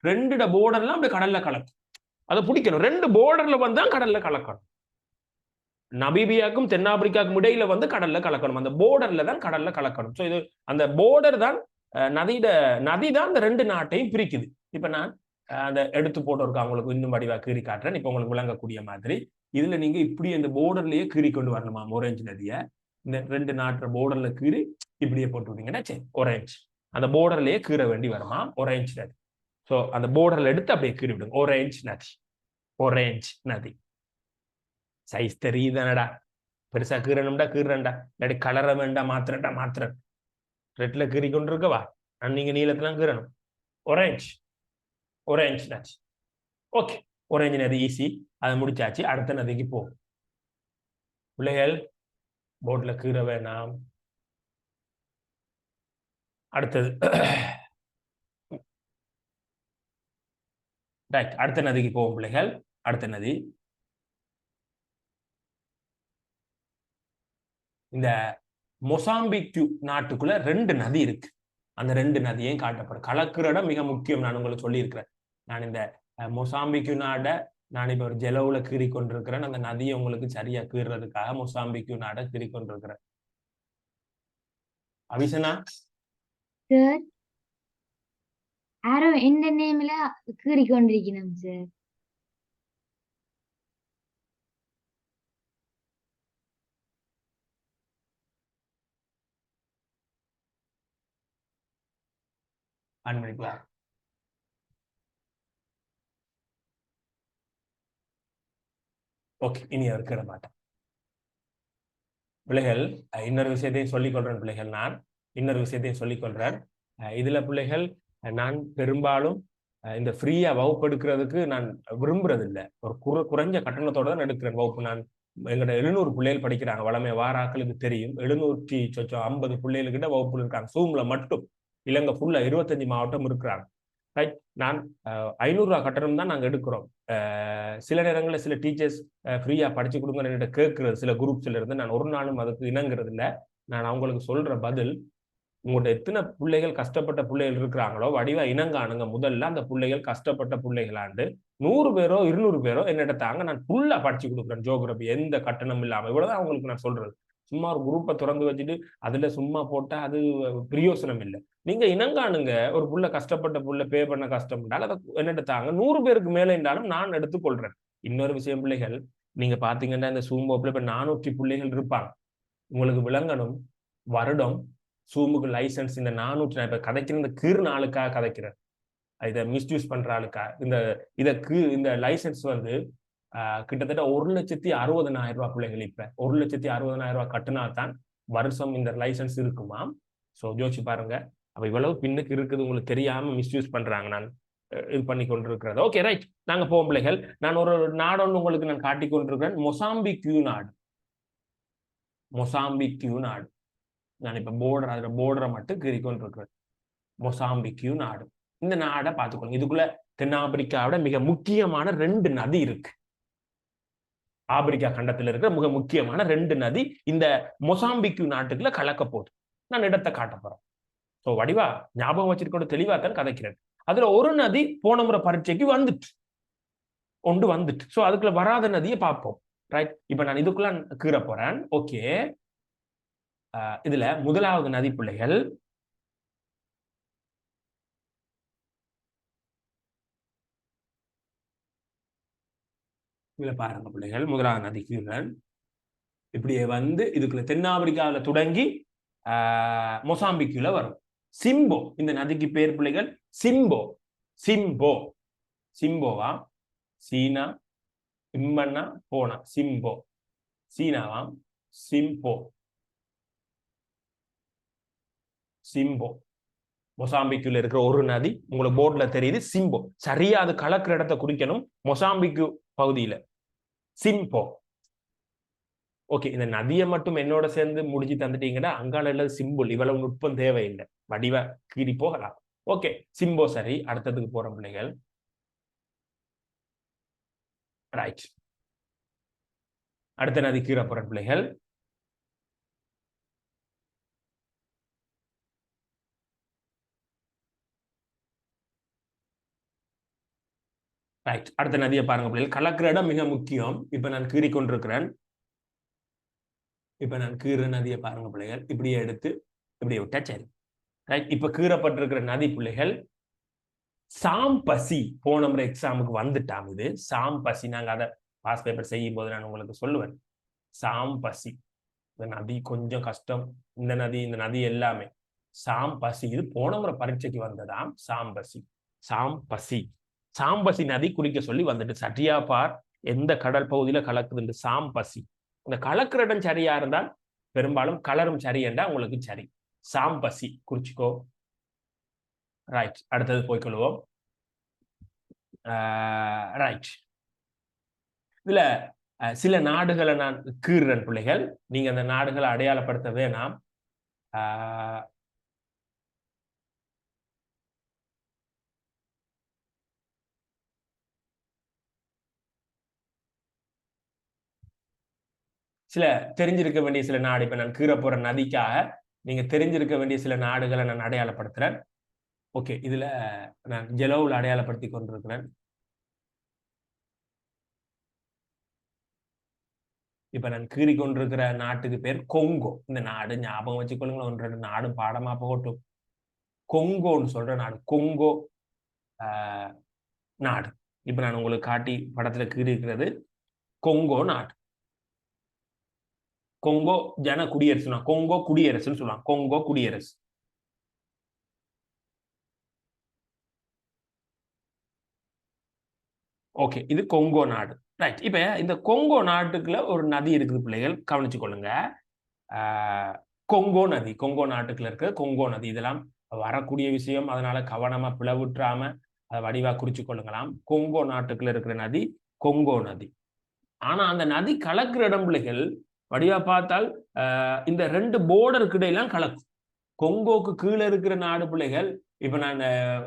2 போர்டர்ல அப்படி கடல்ல கலக்கும். அதை பிடிக்கணும். 2 போர்டர்ல வந்தா கடல்ல கலக்கணும். நமீபியாக்கும் தென்னாப்பிரிக்காக்கும் இடையில கடல்ல கலக்கணும். அந்த போர்டர்ல தான் கடல்ல கலக்கணும். ஸோ இது அந்த போர்டர் தான் நதி தான் இந்த 2 நாட்டையும் பிரிக்குது. இப்ப நான் அந்த எடுத்து போட்டு அவங்களுக்கு இன்னும் வடிவா கீறி காட்டுறேன். இப்ப உங்களுக்கு விளங்கக்கூடிய மாதிரி இதுல நீங்க இப்படி அந்த போர்டர்லயே கீறி கொண்டு வரணுமா ஒரேஞ்ச் நதியை. இந்த 2 நாட்டு போர்டர்ல கீறி இப்படியே போட்டு விட்டீங்கன்னா சரி, ஒரேஞ்ச். அந்த போர்டர்லயே கீற வேண்டி வருமா ஒரேஞ்ச் நதி. ஸோ அந்த போர்டர்ல எடுத்து அப்படியே கீறி விடுங்க. ஒரேஞ்ச் நதி, ஒரேஞ்ச் நதி. சைஸ் தெரியுதானடா? பெருசா கீறணும்டா கீறண்டா, இல்லாட்டி கலர வேண்டாம் மாத்திரன். ரெட்ல கீறி கொண்டு இருக்கவா, நீங்க நீளத்துல கீறணும். ஒரேஞ்ச், ஒரேஞ்ச் நதி. ஓகே, ஒரேஞ்ச் நதி ஈஸி. அதை முடிச்சாச்சு. அடுத்த நதிக்கு போகும் பிள்ளைகள். போட்ல கீற வேணாம். அடுத்தது ரைட், அடுத்த நதிக்கு போகும் பிள்ளைகள். அடுத்த நதி இந்த மொசாம்பிக் நாட்டுக்குள்ள 2 நதி இருக்கு. அந்த 2 நதியையும் காட்டப்படும். கலக்கிற இடம் மிக முக்கியம். நான் உங்களுக்கு சொல்லியிருக்கிறேன். நான் இந்த மொசாம்பிக் நாடை நான் இப்ப ஒரு ஜெலவுல கீறி கொண்டிருக்கிறேன். அந்த நதியை உங்களுக்கு சரியா கீறதுக்காக மொசாம்பிக் நாடை கீறி கொண்டிருக்கிறேன். அபிசனா சார், யாரோ எந்த நேம்ல கீறி கொண்டிருக்கணும் சார். ஆன் பண்ணிக்கலாம். ஓகே, இனி அவர் கீற மாட்டேன் பிள்ளைகள். இன்னொரு விஷயத்தையும் சொல்லிக் கொள்றேன் பிள்ளைகள். நான் இன்னொரு விஷயத்தையும் சொல்லிக் கொள்றேன். இதுல பிள்ளைகள் நான் பெரும்பாலும் இந்த ஃப்ரீயா வகுப்பு எடுக்கிறதுக்கு நான் விரும்புறது இல்லை. ஒரு குறைஞ்ச கட்டணத்தோட தான் எடுக்கிறேன் வகுப்பு. நான் எங்கள்ட 700 பிள்ளைகள் படிக்கிறாங்க. வளமை வாராக்களுக்கு தெரியும். 750 பிள்ளைகள்கிட்ட வகுப்புல இருக்காங்க. சூம்ல மட்டும் இலங்கை ஃபுல்லா 25 மாவட்டம் இருக்கிறாங்க. ரைட், நான் 500 ரூபா கட்டணம் தான் நாங்கள் எடுக்கிறோம். சில நேரங்களில் சில டீச்சர்ஸ் ஃப்ரீயா படிச்சு கொடுங்க என்கிட்ட கேட்கறது சில குரூப்ஸ்ல இருந்து. நான் ஒரு நாளும் அதுக்கு இணங்குறது இல்லை. நான் அவங்களுக்கு சொல்ற பதில், உங்கள்கிட்ட எத்தனை பிள்ளைகள் கஷ்டப்பட்ட பிள்ளைகள் இருக்கிறாங்களோ வடிவா இனங்காணுங்க. முதல்ல அந்த பிள்ளைகள் கஷ்டப்பட்ட பிள்ளைகளாண்டு 100 பேரோ 200 பேரோ என்னிட்ட தாங்க, நான் ஃபுல்லா படிச்சு கொடுக்குறேன் ஜியோகிராபி, எந்த கட்டணம் இல்லாம. இவ்வளவுதான் அவங்களுக்கு நான் சொல்றது. சும்மா ஒரு குரூப்பை திறந்து வச்சுட்டு அதுல சும்மா போட்டா அது பிரயோசனம் இல்லை. நீங்க இனங்காணுங்க. ஒரு புள்ள கஷ்டப்பட்ட புள்ள பே பண்ண கஷ்டம் என்றால் அதை என்னிட்ட தாங்க. 100 பேருக்கு மேல என்றாலும் நான் எடுத்துக்கொள்றேன். இன்னொரு விஷயம் பிள்ளைகள், நீங்க பாத்தீங்கன்னா இந்த சூம் வகுப்புல இப்ப 400 பிள்ளைகள் இருப்பாங்க. உங்களுக்கு விளங்கணும், வருடம் சூமுக்கு லைசன்ஸ் இந்த 400, நான் இப்ப கதைக்கிற இந்த கீர்ன ஆளுக்காக கதைக்கிறேன். இதை மிஸ்யூஸ் பண்ற ஆளுக்கா இந்த லைசன்ஸ் கிட்டத்தட்ட 1,60,60,000 ரூபாய் பிள்ளைகள். இப்ப 1,60,60,000 ரூபாய் கட்டினா தான் வருஷம் இந்த லைசன்ஸ் இருக்குமா. ஸோ யோசிச்சு பாருங்க. அப்ப இவ்வளவு பின்னுக்கு இருக்குது, உங்களுக்கு தெரியாம மிஸ்யூஸ் பண்றாங்க. நான் இது பண்ணி கொண்டிருக்கிறது. ஓகே ரைட், நாங்க போவோம் பிள்ளைகள். நான் ஒரு நாடொன்று உங்களுக்கு நான் காட்டிக் கொண்டிருக்கிறேன். மொசாம்பிக்யூ நாடு. மொசாம்பிக்யூ நாடு. நான் இப்ப போர்டர், அதுல போர்டரை மட்டும் கீறி கொண்டிருக்கிறேன். மொசாம்பிக்யூ நாடு. இந்த நாடை பார்த்துக்கொள்ளுங்க. இதுக்குள்ள தென்னாப்பிரிக்காவோட மிக முக்கியமான 2 நதி இருக்கு. ஆப்பிரிக்கா கண்டத்தில் இருக்கிற மிக முக்கியமான 2 நதி இந்த மொசாம்பிக்யூ நாட்டுக்குள்ள கலக்க போகுது. நான் இடத்தை காட்ட போறேன். ஸோ வடிவா ஞாபகம் வச்சிருக்கோட தெளிவா தான் கதைக்கிறேன். அதுல ஒரு நதி போன முறை பரீட்சைக்கு வந்துட்டு கொண்டு வந்துட்டு. ஸோ அதுக்குள்ள வராத நதியை பார்ப்போம். ரைட், இப்ப நான் இதுக்குள்ள கீற போறேன். ஓகே, இதுல முதலாவது நதி பிள்ளைகள் இதுல பாருங்க பிள்ளைகள். முதலாவது நதி கீழன் இப்படியே வந்து இதுக்குள்ள தென்னாப்பிரிக்காவில் தொடங்கி மொசாம்பிக்ல வரும். சிம்போ, இந்த நதிக்கு பேர் பிள்ளைகள் சிம்போ. சிம்போ, சிம்போவா, சீனா இம்மன்னா போனா சிம்போ, சீனாவாம் சிம்போ, சிம்போ. மொசாம்பிக்ல இருக்கிற ஒரு நதி உங்களுக்கு போர்ட்ல தெரியுது சிம்போ. சரியா அது கலக்கிற இடத்தை குறிக்கணும். மொசாம்பிக்கு பகுதியில சிம்போ. ஓகே, இந்த நதியை மட்டும் என்னோட சேர்ந்து முடிச்சு தந்துட்டீங்கன்னா அங்கால சிம்பிள் இவ்வளவு நுட்பம் தேவையில்லை, வடிவ கீறி போகலாம். ஓகே, சிம்போ சரி. அடுத்ததுக்கு போற பிள்ளைகள். ரைட், அடுத்த நதி கீழே போற பிள்ளைகள். ரைட், அடுத்த நதியை பாருங்க பிள்ளைகள். கலக்கிற இடம் மிக முக்கியம். இப்ப நான் கீறி கொண்டிருக்கிறேன். இப்ப நான் கீற நதியை பாருங்க பிள்ளைகள். இப்படியே எடுத்து இப்படியே விட்டா சரி. ரைட், இப்ப கீறப்பட்டிருக்கிற நதி பிள்ளைகள் சாம்பசி. போன முறை எக்ஸாமுக்கு வந்துட்டாம் இது சாம்பசி. நாங்க அதை பாஸ் பேப்பர் செய்யும் போது நான் உங்களுக்கு சொல்லுவேன். சாம்பசி இந்த நதி கொஞ்சம் கஷ்டம். இந்த நதி எல்லாமே சாம்பசி. இது போன முறை பரீட்சைக்கு வந்ததாம். சாம்பசி, சாம்பசி, சாம்பசி நதி குறிக்க சொல்லி வந்துட்டு. சட்டியா பார் எந்த கடல் பகுதியில கலக்குது. சாம்பசி. இந்த கலக்கிற இடம் சரியா இருந்தால் பெரும்பாலும் கலரும் சரி என்றா உங்களுக்கு சரி. சாம்பசி குறிச்சுக்கோ. ரைட், அடுத்தது போய்க்கொள்வோம். ரைட், இதுல சில நாடுகளை நான் கீறுறேன் பிள்ளைகள். நீங்க அந்த நாடுகளை அடையாளப்படுத்த வேணாம். சில தெரிஞ்சிருக்க வேண்டிய சில நாடு, இப்ப நான் கீற போற நதிக்காக நீங்க தெரிஞ்சிருக்க வேண்டிய சில நாடுகளை நான் அடையாளப்படுத்துறேன். ஓகே, இதுல நான் ஜெலோவில் அடையாளப்படுத்தி கொண்டிருக்கிறேன். இப்ப நான் கீறி கொண்டிருக்கிற நாட்டுக்கு பேர் கொங்கோ. இந்த நாடு ஞாபகம் வச்சுக்கொள்ளுங்க, 1-2 நாடு பாடமா போகட்டும். கொங்கோன்னு சொல்ற நாடு, கொங்கோ நாடு. இப்ப நான் உங்களுக்கு காட்டி படத்துல கீறி இருக்கிறது கொங்கோ நாடு. கொங்கோ ஜன குடியரசு, கொங்கோ குடியரசுன்னு சொல்லுவாங்க. கொங்கோ குடியரசு. ஓகே, இது கொங்கோ நாடு. ரைட், இப்ப இந்த கொங்கோ நாட்டுக்குள்ள ஒரு நதி இருக்குது பிள்ளைகள், கவனிச்சு கொள்ளுங்க. கொங்கோ நதி, கொங்கோ நாட்டுக்குள்ள இருக்க கொங்கோ நதி. இதெல்லாம் வரக்கூடிய விஷயம், அதனால கவனமா பிளவுற்றாம அதை வடிவா குறிச்சு கொள்ளுங்களாம். கொங்கோ நாட்டுக்குள்ள இருக்கிற நதி கொங்கோ நதி. ஆனா அந்த நதி கலக்கிற இடம் பிள்ளைகள் வடிவா பார்த்தால் இந்த 2 போர்டருக்கு இடையெல்லாம் கலக்கும். கொங்கோக்கு கீழே இருக்கிற நாடு பிள்ளைகள். இப்ப நான்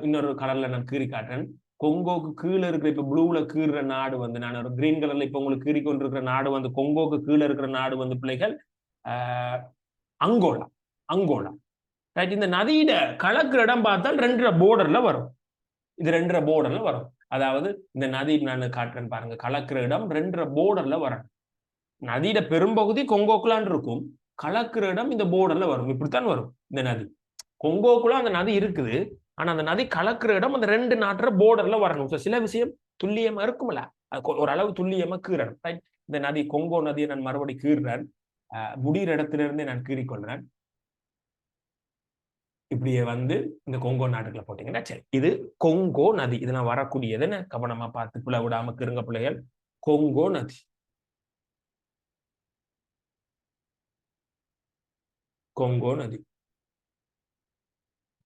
இன்னொரு கலர்ல நான் கீறி காட்டுறேன். கொங்கோக்கு கீழே இருக்கிற, இப்ப ப்ளூல கீறுற நாடு வந்து, நான் ஒரு கிரீன் கலர்ல இப்ப உங்களுக்கு கீறி கொண்டிருக்கிற நாடு வந்து, கொங்கோக்கு கீழே இருக்கிற நாடு வந்து பிள்ளைகள் அங்கோலா. அங்கோலா. ரைட், இந்த நதியிட கலக்கிற இடம் பார்த்தால் 2 போர்டர்ல வரும். இது 2 போர்டர்ல வரும். அதாவது இந்த நதி நான் காட்டுறேன் பாருங்க, கலக்கிற இடம் 2 போர்டர்ல வரும். நதியிட பெரும்பகுதி கொங்கோக்குலான் இருக்கும், கலக்கிற இடம் இந்த போர்டர்ல வரும். இப்படித்தான் வரும் இந்த நதி. கொங்கோக்குள்ள அந்த நதி இருக்குது, ஆனா அந்த நதி கலக்கிற இடம் அந்த 2 நாட்டுற போர்டர்ல வரணும். சில விஷயம் துல்லியமா இருக்கும்ல, ஓரளவு துல்லியமா கீறணும். ரைட், இந்த நதி கொங்கோ நதியை நான் மறுபடி கீறுறேன். முடிகிற இடத்துல இருந்தே நான் கீறிக்கொள்றேன். இப்படியே வந்து இந்த கொங்கோ நாட்டுக்குள்ள போட்டீங்கன்னா சரி. இது கொங்கோ நதி. இதெல்லாம் வரக்கூடியதுன்னு கவனமா பார்த்து பிள்ளை விடாம கீறுங்க பிள்ளைகள். கொங்கோ நதி. கொங்கோ நதி.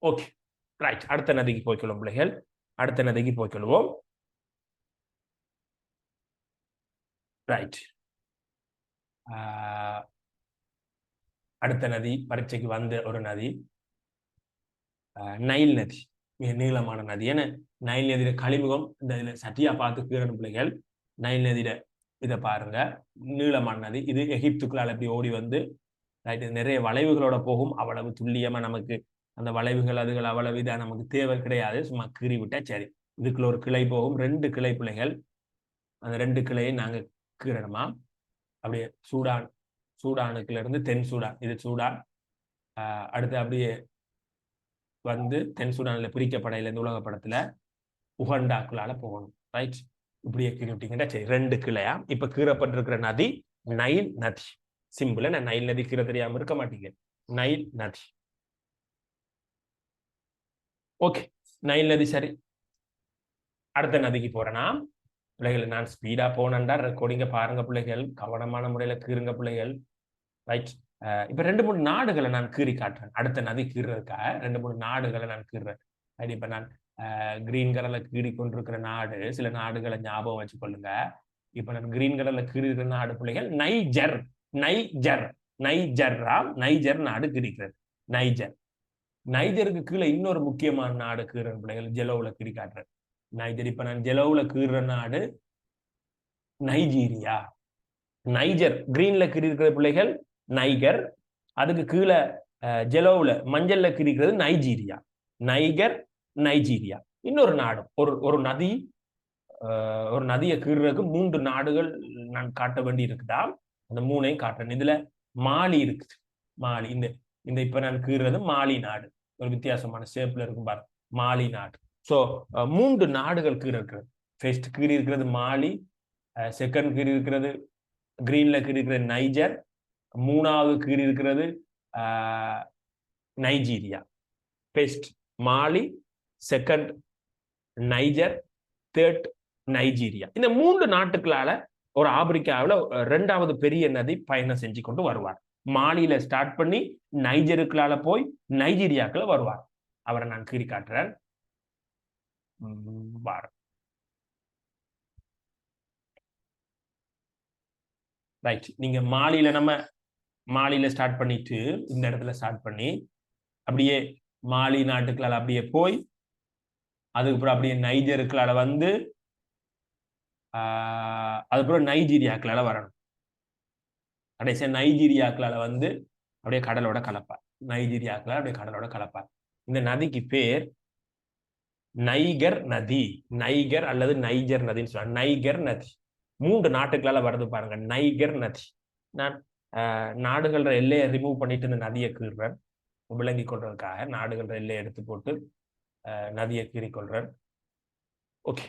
ஓகே ரைட், அடுத்த நதிக்கு போய்க்கொள்ளும் பிள்ளைகள், அடுத்த நதிக்கு போய்க்கொள்வோம். ரைட், அடுத்த நதி பரீட்சைக்கு வந்த ஒரு நதி நைல் நதி. மிக நீளமான நதி. ஏன்னா நைல் நதியில கழிமுகம் இந்த இதில் சட்டியா பார்த்து கீழே பிள்ளைகள். நைல் நதியில இதை பாருங்க, நீளமான நதி. இது எகிப்துக்குள்ளால் எப்படி ஓடி வந்து ரைட், நிறைய வளைவுகளோட போகும். அவ்வளவு துல்லியமா நமக்கு அந்த வளைவுகள் அதுகள் அவ்வளவு இதாக நமக்கு தேவை கிடையாது. சும்மா கீறி விட்டா சரி. இதுக்குள்ள ஒரு கிளை போகும், 2 கிளை பிள்ளைகள். அந்த 2 கிளையை நாங்க கீறணுமா. அப்படியே சூடானுக்குல இருந்து தென் சூடான், இது சூடான். அடுத்து அப்படியே வந்து தென் சூடான்ல பிரிக்கப்படையில இந்த உலக படத்துல உகண்டாக்குள்ளால போகணும். ரைட், இப்படியே கீறி விட்டீங்கன்னா சரி. 2 கிளையா. இப்ப கீறப்பட்டிருக்கிற நதி நைல் நதி. சிம்பிள். நான் நைல் நதி கீரை தெரியாம இருக்க மாட்டீங்க. நைல் நதி. ஓகே, நைல் நதி சரி. அடுத்த நதிக்கு போறேன்னா பிள்ளைகள், நான் ஸ்பீடா போனேன்டா ரெக்கார்டிங்க பாருங்க பிள்ளைகள், கவனமான முறையில கீறுங்க பிள்ளைகள். ரைட், இப்ப 2-3 நாடுகளை நான் கீறி காட்டுறேன். அடுத்த நதி கீறுறதுக்காக 2-3 நாடுகளை நான் கீறுறேன். இப்ப நான் கிரீன் கலர்ல கீறி கொண்டிருக்கிற நாடு, சில நாடுகளை ஞாபகம் வச்சுக்கொள்ளுங்க. இப்ப நான் கிரீன் கலர்ல கீறுகிற நாடு பிள்ளைகள் நைஜர். நைஜர் நைஜர் நாடு கீறிக்கிறது. நைஜர். நைஜருக்கு கீழே இன்னொரு முக்கியமான நாடு கீறுற பிள்ளைகள், ஜெலோவுல கீறி காட்டுறேன். நைஜர். இப்ப நான் ஜெலோவுல கீறுற நாடு நைஜீரியா. நைஜர் கிரீன்ல கீறிக்கிற பிள்ளைகள் நைகர். அதுக்கு கீழே ஜெலோவுல மஞ்சள்ல கீறிக்கிறது நைஜீரியா. நைகர், நைஜீரியா. இன்னொரு நாடு, ஒரு நதி, ஒரு நதியை கீறுறதுக்கு 3 நாடுகள் நான் காட்ட வேண்டி இருக்குதா. அந்த 3ஐயும் காட்டுறேன். இதுல மாலி இருக்குது. மாலி, இந்த இப்ப நான் கீறுறது மாலி நாடு. ஒரு வித்தியாசமான ஷேப்ல இருக்கும் பாரு, மாலி நாடு. சோ 3 நாடுகள் கீறி இருக்கிறது. ஃபர்ஸ்ட் கீறி இருக்கிறது மாலி, செகண்ட் கீறி இருக்கிறது கிரீன்ல கீறி இருக்கிறது நைஜர், 3வது கீறி இருக்கிறது நைஜீரியா. ஃபர்ஸ்ட் மாலி, செகண்ட் நைஜர், தேர்ட் நைஜீரியா. இந்த 3 நாட்டுகளால ஒரு ஆப்பிரிக்காவில் 2வது பெரிய நதி பயணம் செஞ்சு கொண்டு வருவார். மாலியில ஸ்டார்ட் பண்ணி நைஜருக்குள்ளால போய் நைஜீரியாக்குள்ள வருவார். அவரை நான் கீறி காட்டுறேன். ரைட், நீங்க மாலியில ஸ்டார்ட் பண்ணிட்டு இந்த இடத்துல ஸ்டார்ட் பண்ணி அப்படியே மாலி நாட்டுக்குள்ளால அப்படியே போய் அதுக்கப்புறம் அப்படியே நைஜருக்குள்ளால வந்து அதுக்கப்புறம் நைஜீரியாக்குள்ளால வரணும். கடைசியா நைஜீரியாக்குள்ளால வந்து அப்படியே கடலோட கலப்பார். நைஜீரியாக்குள்ளால அப்படியே கடலோட கலப்பார். இந்த நதிக்கு பேர் நைகர் நதி. நைகர் அல்லது நைஜர் நதின்னு சொல்றாங்க. நைகர் நதி 3 நாட்டுகளால வருது பாருங்க. நைகர் நதி. நான் நாடுகள எல்லையை ரிமூவ் பண்ணிட்டு இந்த நதியை கீறுறேன். விளங்கி கொள்றதுக்காக நாடுகள எல்லையை எடுத்து போட்டு நதியை கீறிக்கொள்றேன். ஓகே,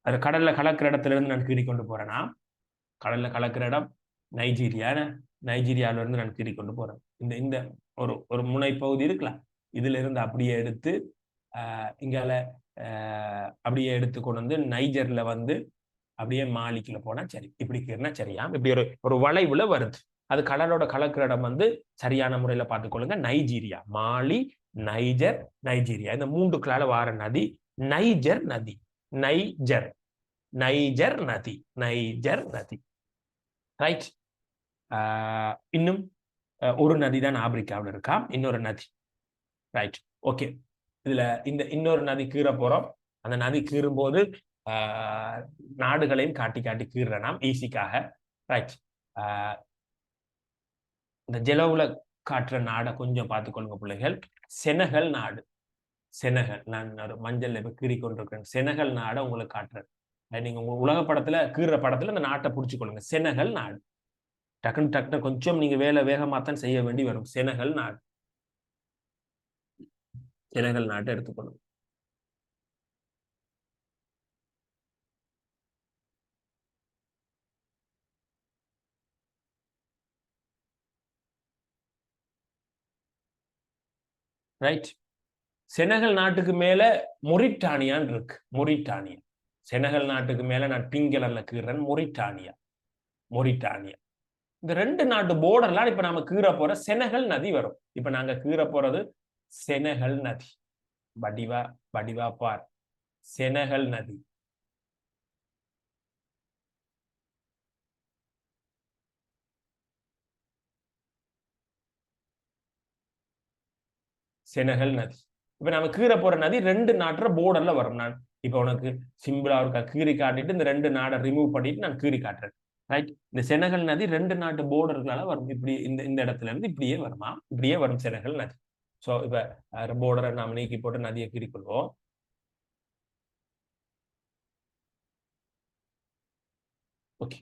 அது கடல்ல கலக்கிற இடத்துல இருந்து நான் கீறி கொண்டு போறேன்னா, கடல்ல கலக்கிற இடம் நைஜீரியா. நைஜீரியாவில இருந்து நான் கீறி கொண்டு போறேன். இந்த ஒரு முனை பகுதி இருக்கலாம், இதுல இருந்து அப்படியே எடுத்து இங்கால அப்படியே எடுத்து கொண்டு வந்து நைஜர்ல வந்து அப்படியே மாலிக்குள்ள போனா சரி. இப்படி கீறினா சரியா. இப்படி ஒரு வளைவுல வருது. அது கடலோட கலக்கிற இடம் வந்து சரியான முறையில பார்த்துக்கொள்ளுங்க. நைஜீரியா, மாலி, நைஜர், நைஜீரியா. இந்த 3க்குள்ளால வார நதி நைஜர் நதி. நைஜர் நைஜர் நதி. நைஜர் நதி. ரைட், இன்னும் ஒரு நதி தான் ஆப்பிரிக்காவில் இருக்கா. இன்னொரு நதி. Right, okay. இதுல இந்த இன்னொரு நதி கீற போறோம். அந்த நதி கீறும் போது நாடுகளையும் காட்டி காட்டி கீறுற நாம் ஈஸிக்காக. ரைட், இந்த ஜெலோவுல காட்டுற நாடை கொஞ்சம் பார்த்துக்கொள்ளுங்க பிள்ளைகள். செனகல் நாடு. செனகல், நான் ஒரு மஞ்சள் இப்ப கீறி கொண்டிருக்கிறேன். செனகல் நாடை உங்களுக்கு காட்டுறேன். நீங்க உங்க உலக படத்துல கீறுற படத்துல இந்த நாட்டை பிடிச்சுக்கொள்ளுங்க. செனகல் நாடு. டக்குன்னு கொஞ்சம் நீங்க வேகமாத்தான் செய்ய வேண்டி வரும். செனகல் நாடு. செனகல் நாட்டை எடுத்துக்கொள்ளுங்க. ரைட், செனகல் நாட்டுக்கு மேல மொரிட்டானியான்னு இருக்கு. மொரிட்டானியா. செனகல் நாட்டுக்கு மேல நான் பிங்க் கலர்ல கீறேன். மொரிட்டானியா. மொரிட்டானியா. இந்த ரெண்டு நாட்டு போர்டர்லாம் இப்ப நாம கீற போற செனகல் நதி வரும். இப்ப நாங்க கீற போறது செனகல் நதி. வடிவா வடிவா பார், செனகல் நதி. செனகல் நதி. இப்ப நம்ம கீற போற நதி ரெண்டு நாட்டுற போர்டர்ல வரும். நான் இப்ப உனக்கு சிம்பிளா இருக்கா கீறி காட்டிட்டு இந்த ரெண்டு நாடை ரிமூவ் பண்ணிட்டு நான் கீறி காட்டுறேன். ரைட், இந்த செனகல் நதி ரெண்டு நாட்டு போர்டர்களால வரும். இப்படி இந்த இடத்துல இருந்து இப்படியே வருமா, இப்படியே வரும் செனகல் நதி. சோ இப்ப போர்டரை நாம நீக்கி போட்டு நதியை கீறிக்கொள்வோம். ஓகே,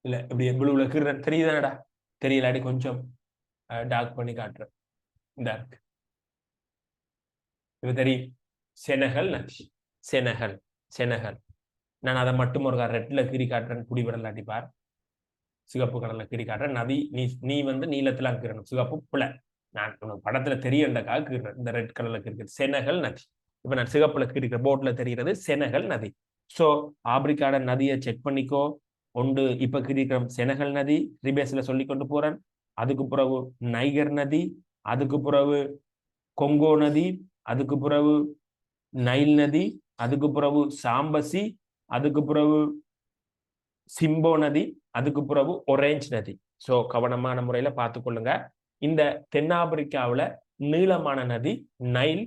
இல்ல இப்படி ப்ளூல கீற தெரியுதானடா? தெரியலாடி கொஞ்சம் டார்க் பண்ணி காட்டுறேன். இந்த இருக்கு, இப்ப தெரியும் செனகல் நதி. Senegal Senegal. நான் அதை மட்டும் ஒரு ரெட்ல கீறி காட்டுறேன். குடிவிடலாட்டி பார், சிகப்பு கடல்ல கீறி காட்டுறேன். நதி நீ நீ வந்து நீளத்துல கீறணும், சிகப்பு புல. நான் உனக்கு படத்துல தெரியண்டக்காக கீறேன். இந்த ரெட் கலர்ல கீறிக்கிறது செனகல் நதி. இப்ப நான் சிகப்புல கீறிக்கிற போட்ல தெரிகிறது செனகல் நதி. சோ ஆப்பிரிக்காட நதியை செக் பண்ணிக்கோ. ஒன்று இப்ப கீறிக்கிற செனகல் நதி ரிபேஸ்ல சொல்லி கொண்டு போறேன். அதுக்கு பிறகு நைகர் நதி, அதுக்கு பிறகு கொங்கோ நதி, அதுக்கு பிறகு நைல் நதி, அதுக்கு பிறகு சாம்பசி, அதுக்கு பிறகு சிம்போ நதி, அதுக்கு பிறகு ஒரேஞ்ச் நதி. சோ கவனமான முறையில பார்த்துக்கொள்ளுங்க. இந்த தென்னாப்பிரிக்காவில் நீளமான நதி நைல்.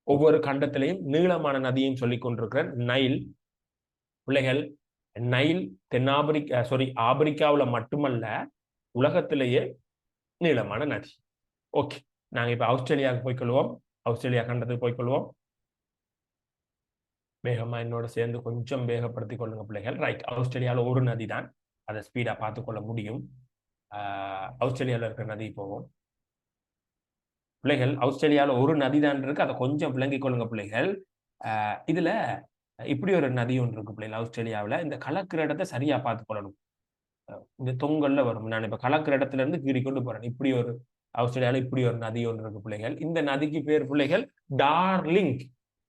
ஒவ்வொரு கண்டத்திலையும் நீளமான நதியும் சொல்லிக் கொண்டிருக்கிற நைல். பிள்ளைகள், நைல் ஆப்பிரிக்காவில் மட்டுமல்ல, உலகத்திலேயே நீளமான நதி. ஓகே, நாங்க இப்ப ஆஸ்திரேலியாவுக்கு போய்க்கொள்வோம். ஆஸ்திரேலியா கண்டத்துக்கு போய்க்கொள்வோம். வேகமா என்னோட சேர்ந்து கொஞ்சம் வேகப்படுத்திக் கொள்ளுங்க பிள்ளைகள். ரைட், ஆஸ்திரேலியாவில் ஒரு நதி தான், அதை ஸ்பீடா பார்த்துக்கொள்ள முடியும். ஆஸ்திரேலியாவில் இருக்கிற நதி போவோம் பிள்ளைகள். ஆஸ்திரேலியாவில் ஒரு நதி தான் இருக்கு, அதை கொஞ்சம் விளங்கிக் கொள்ளுங்க பிள்ளைகள். இதுல இப்படி ஒரு நதி ஒன்று இருக்கு பிள்ளைகள். ஆஸ்திரேலியாவில் இந்த கலக்கிற இடத்தை சரியா பார்த்துக்கொள்ளணும். இந்த தொங்கல்ல வரும். நான் இப்ப கலக்கிற இடத்துல இருந்து கீறி கொண்டு போறேன். இப்படி ஒரு ஆஸ்திரேலியாவில் இப்படி ஒரு நதி ஒன்று இருக்கு பிள்ளைகள். இந்த நதிக்கு பேர் பிள்ளைகள் டார்லிங்.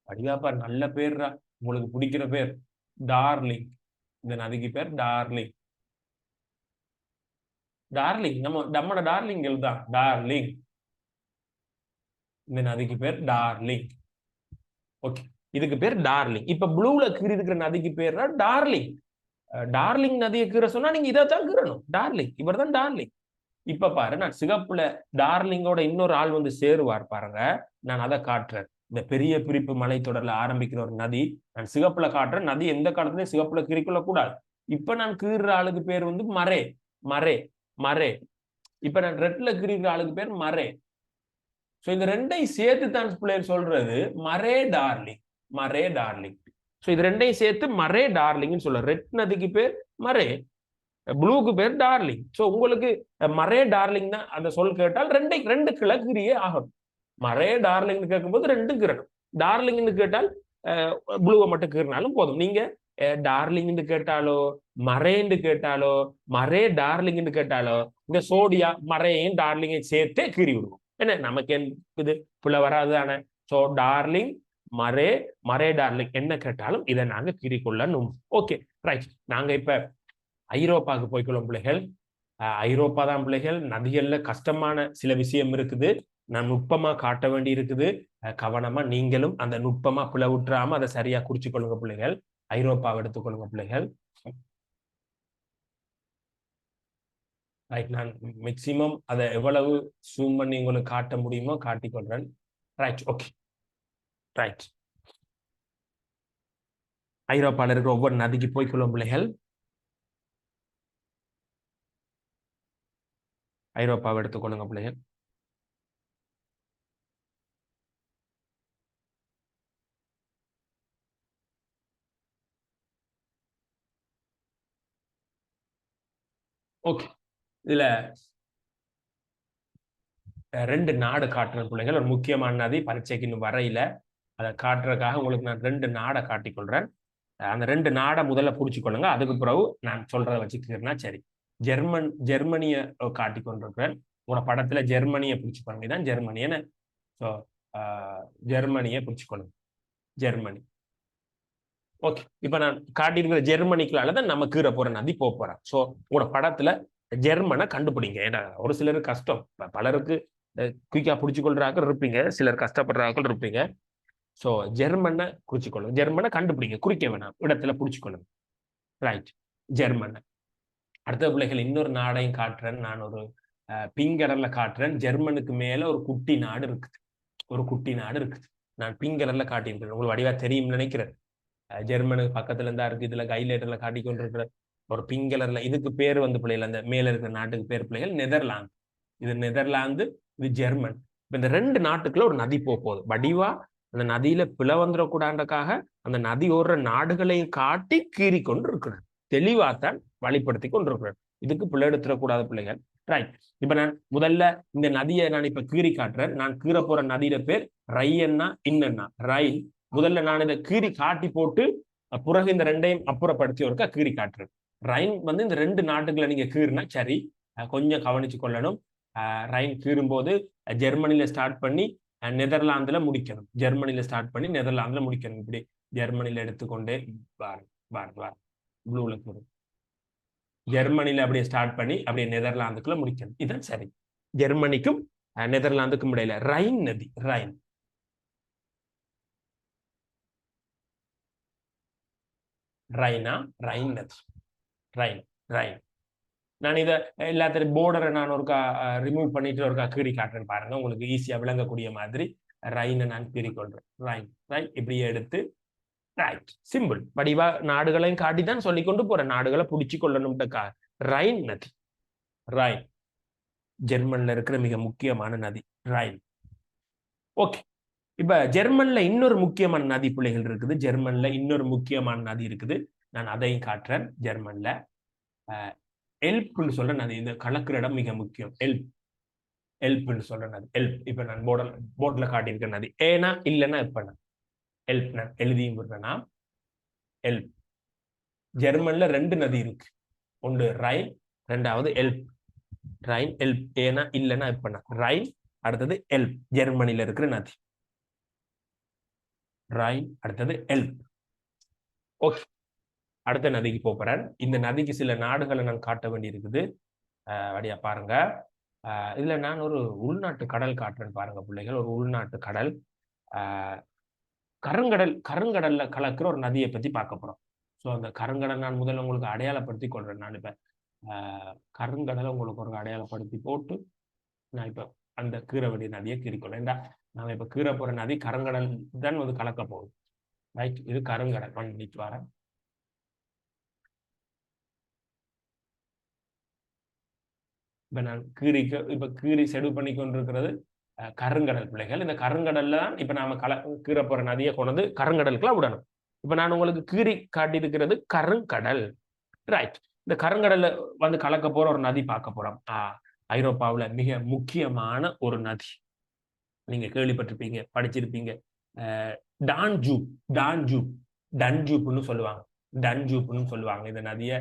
அடியாப்பா, நல்ல பேர், உங்களுக்கு பிடிக்கிற பேர் டார்லிங். இந்த நதிக்கு பேர் டார்லிங். டார்லிங் நம்மட டார்லிங்கள் தான் டார்லிங். இந்த நதிக்கு பேர் டார்லிங். ஓகே, இதுக்கு பேர் டார்லிங். இப்ப ப்ளூல கீறி இருக்கிற நதிக்கு பேர் டார்லிங். டார்லிங் நதியை கீற சொன்னா நீங்க இதைத்தான் கீறணும், டார்லிங். இவர் தான் டார்லிங். இப்ப பாரு, நான் சிகப்புல டார்லிங்கோட இன்னொரு ஆள் வந்து சேருவார் பாருங்க. நான் அதை காட்டுறேன். இந்த பெரிய பிரிப்பு மலைத்தொடர்ல ஆரம்பிக்கிற ஒரு நதி நான் சிகப்புல காட்டுறேன். நதி எந்த காலத்துலயும் சிகப்புல கீறிக்கொள்ள கூடாது. இப்ப நான் கீறுற ஆளுக்கு பேர் வந்து மரே. மரே மரே. இப்ப நான் ரெட்ல கீறிக்கிற ஆளுக்கு பேர் மரே. சோ இந்த ரெண்டையும் சேர்த்து தான் பிள்ளையர் சொல்றது மரே டார்லிங். மரே டார்லிங். சோ இது ரெண்டையும் சேர்த்து மரே டார்லிங்னு சொல்ல. ரெட் நதிக்கு பேர் மரே, ப்ளூக்கு பேர் டார்லிங். சோ உங்களுக்கு மரே டார்லிங் தான் அந்த சொல் கேட்டால் ரெண்டு கிழக்கிரியே ஆகணும். மரே டார்லிங்னு கேட்கும்போது ரெண்டும் கீறணும். டார்லிங்னு கேட்டால் ப்ளூவை மட்டும் கீறினாலும் போதும். நீங்க டார்லிங்னு கேட்டாலோ மரேன்னு கேட்டாலோ மரே டார்லிங்னு கேட்டாலோ இந்த சோடியா மரையும் டார்லிங்கையும் சேர்த்தே கீறி விடுவோம். என்ன நமக்கு இது புள்ள வராது தானே. சோ டார்லிங் மரே, மரே டார்லிங் என்ன கேட்டாலும் இதை நாங்க கீறி கொள்ளணும். ஓகே ரைட், நாங்க இப்ப ஐரோப்பாவுக்கு போய்க்கொள்ளும் பிள்ளைகள். ஐரோப்பா தான் பிள்ளைகள். நதிகள்ல கஷ்டமான சில விஷயம் இருக்குது, நான் நுட்பமா காட்ட வேண்டி இருக்குது. கவனமா நீங்களும் அந்த நுட்பமா பிளவுற்றாம அதை சரியா குறிச்சு கொள்ளுங்க பிள்ளைகள். ஐரோப்பாவை எடுத்துக்கொள்ளுங்க பிள்ளைகள். ரைட், நான் மேக்சிமம் அதை எவ்வளவு ஜூம் பண்ணி உங்களுக்கு காட்ட முடியுமோ காட்டிக்கொள்றேன். Right, okay right. ஐரோப்பால இருக்கிற ஒவ்வொரு நதிக்கு போய்க்கொள்ளும் பிள்ளைகள். ஐரோப்பாவை எடுத்துக்கொள்ளுங்க பிள்ளைகள். ஓகே, இதுல ரெண்டு நாடு காட்டுற பிள்ளைகள். ஒரு முக்கியமான நதி, பரீட்சைக்கு இன்னும் வரையில, அதை காட்டுறதுக்காக உங்களுக்கு நான் ரெண்டு நாடை காட்டிக்கொள்றேன். அந்த ரெண்டு நாடை முதல்ல புடிச்சுக்கொள்ளுங்க, அதுக்கு பிறகு நான் சொல்றதை வச்சுக்கிறேன்னா சரி. ஜெர்மனிய காட்டி கொண்டிருக்கிறேன். உங்களோட படத்துல ஜெர்மனியை பிடிச்சுக்கொள்ளுங்க. தான் ஜெர்மனின்னு. ஸோ ஜெர்மனியை பிடிச்சுக்கொள்ளுங்க. ஜெர்மனி. ஓகே, இப்ப நான் காட்டியிருக்கிற ஜெர்மனிக்குள்ளால தான் நம்ம கீற போற நதி போக போறேன். ஸோ உங்களோட படத்துல ஜெர்மனை கண்டுபிடிங்க. ஏன்னா ஒரு சிலருக்கு கஷ்டம், பலருக்கு குயிக்கா பிடிச்சு கொள்றாக்கள் இருப்பீங்க, சிலர் கஷ்டப்படுறாக்கள் இருப்பீங்க. ஸோ ஜெர்மனை குறிச்சிக்கொள்ளுங்க, ஜெர்மனை கண்டுபிடிங்க, குறிக்க வேணாம், இடத்துல பிடிச்சிக்கொள்ளுங்க. Right, German. அடுத்த பிள்ளைகள் இன்னொரு நாடையும் காட்டுறேன். நான் ஒரு பிங்க் கலர்ல காட்டுறேன். ஜெர்மனுக்கு மேல ஒரு குட்டி நாடு இருக்குது, ஒரு குட்டி நாடு இருக்குது. நான் பிங்க் கலர்ல காட்டியிருக்கிறேன், உங்களுக்கு வடிவா தெரியும் நினைக்கிறேன். ஜெர்மனுக்கு பக்கத்துல இருந்தா இருக்கு, இதுல கைலேட்டர்ல காட்டி கொண்டிருக்கிற ஒரு பிங்க் கலர்ல, இதுக்கு பேர் வந்து பிள்ளைகள், அந்த மேல இருக்கிற நாட்டுக்கு பேர் பிள்ளைகள் நெதர்லாந்து. இது நெதர்லாந்து, இது ஜெர்மன். இப்ப இந்த ரெண்டு நாட்டுக்குள்ள ஒரு நதி போகுது. வடிவா அந்த நதியில பிள வந்துடக்கூடாதுக்காக அந்த நதி ஓடுற நாடுகளையும் காட்டி கீறி கொண்டு இருக்கிறார், தெளிவாத்தான் வழிப்படுத்தி கொண்டு இருக்கிறார். இதுக்கு பிள்ளை எடுத்துடக்கூடாத பிள்ளைகள். ரைட், இப்ப நான் முதல்ல இந்த நதியை நான் இப்ப கீறி காட்டுறேன். நான் கீற போற நதியோட பேர் ரையன்னா இன்னன்னா ரைன். முதல்ல நான் இதை கீறி காட்டி போட்டு பிறகு இந்த ரெண்டையும் அப்புறப்படுத்தி ஒருக்கா கீறி காட்டுறேன். ரைன் வந்து இந்த ரெண்டு நாட்டுகளை நீங்க கீறினா சரி, கொஞ்சம் கவனிச்சு கொள்ளணும். ரைன் கீறும்போது ஜெர்மனில ஸ்டார்ட் பண்ணி நெதர்லாந்துல முடிக்கணும், ஜெர்மனில ஸ்டார்ட் பண்ணி நெதர்லாந்துல முடிக்கணும். இப்படி ஜெர்மனில எடுத்துக்கொண்டே ப்ளூல கீறும், ஜெர்மனில அப்படியே ஸ்டார்ட் பண்ணி அப்படியே நெதர்லாந்துக்குள்ள முடிக்கணும். இதுதான் சரி. ஜெர்மனிக்கும் நெதர்லாந்துக்கும் இடையில ரைன் நதி, ரைன். ரைனா, ரைன் நதி, ரைன், ரைன். நான் இதை எல்லாத்தையும் போர்டரை நான் ஒருக்கா ரிமூவ் பண்ணிட்டு ஒருக்கா கீறி காட்டுறேன் பாருங்க, உங்களுக்கு ஈஸியா விளங்கக்கூடிய மாதிரி. ரைனை நான் கீறி கொள்றேன், ரைன், ரைட். இப்படியே எடுத்து ரைட், சிம்பிள். வடிவா நாடுகளையும் காட்டி தான் சொல்லி கொண்டு போறேன், நாடுகளை பிடிச்சி கொள்ளணும்ட்டக்கா. ரைன் நதி, ரைன் ஜெர்மன்ல இருக்கிற மிக முக்கியமான நதி, ரைன். ஓகே, இப்ப ஜெர்மன்ல இன்னொரு முக்கியமான நதி பிள்ளைகள் இருக்குது, ஜெர்மன்ல இன்னொரு முக்கியமான நதி இருக்குது, நான் அதையும் காட்டுறேன். ஜெர்மன்ல எல்ப்னு சொல்ற நதி, இந்த கலக்கிற இடம் மிக முக்கியம். எல்ப், எல்ப்னு சொல்ற நதி, எல்ப். இப்ப நான் போர்ட்ல காட்டியிருக்க நதி. ஏனா இல்லைன்னா எப்ப எல்ப் நான் எழுதியும் விடுறேன்னா எல்ப். ஜெர்மன்ல ரெண்டு நதி இருக்கு, ஒன்று ரைன், ரெண்டாவது எல்ப். Rhine, help. ஏனா இல்லைன்னா எப்ப ரைன், அடுத்தது எல்ப். ஜெர்மனில இருக்கிற நதி ரைன், அடுத்தது எல்ப். ஓகே, அடுத்த நதிக்கு போறேன். இந்த நதிக்கு சில நாடுகளை நான் காட்ட வேண்டி இருக்குது. வழியா பாருங்க, இதுல நான் ஒரு உள்நாட்டு கடல் காட்டுறேன் பாருங்க பிள்ளைகள். ஒரு உள்நாட்டு கடல், கருங்கடல், கருங்கடல்ல கலக்கிற ஒரு நதியை பத்தி பார்க்க போறோம். ஸோ அந்த கருங்கடல் நான் முதல்ல உங்களுக்கு அடையாளப்படுத்தி கொள்றேன். நான் இப்ப கருங்கடலை உங்களுக்கு ஒரு அடையாளப்படுத்தி போட்டு நான் இப்ப அந்த கீற வேண்டிய நதியை கீறிக்கொள்றேன். ஏண்டா நாம இப்ப கீற போற நதி கருங்கடல் தான் வந்து கலக்க போகுது. ரைட், இது கருங்கடல். பண்ணிட்டு வரேன். இப்ப நான் கீறி செடு பண்ணி கொண்டிருக்கிறது கருங்கடல் பிள்ளைகள். இந்த கருங்கடல்ல தான் இப்ப நாம கீற போற நதியை கொண்டு கருங்கடலுக்குலாம் விடணும். இப்ப நான் உங்களுக்கு கீறி காட்டியிருக்கிறது கருங்கடல். ரைட், இந்த கருங்கடல்ல வந்து கலக்க போற ஒரு நதி பார்க்க போறோம். ஐரோப்பாவுல மிக முக்கியமான ஒரு நதி, நீங்க கேள்விப்பட்டிருப்பீங்க, படிச்சிருப்பீங்க. டான்ஜூப், டான்ஜூப், டன்ஜூப்னு சொல்லுவாங்க, டன்ஜூப்னு சொல்லுவாங்க. இந்த நதியை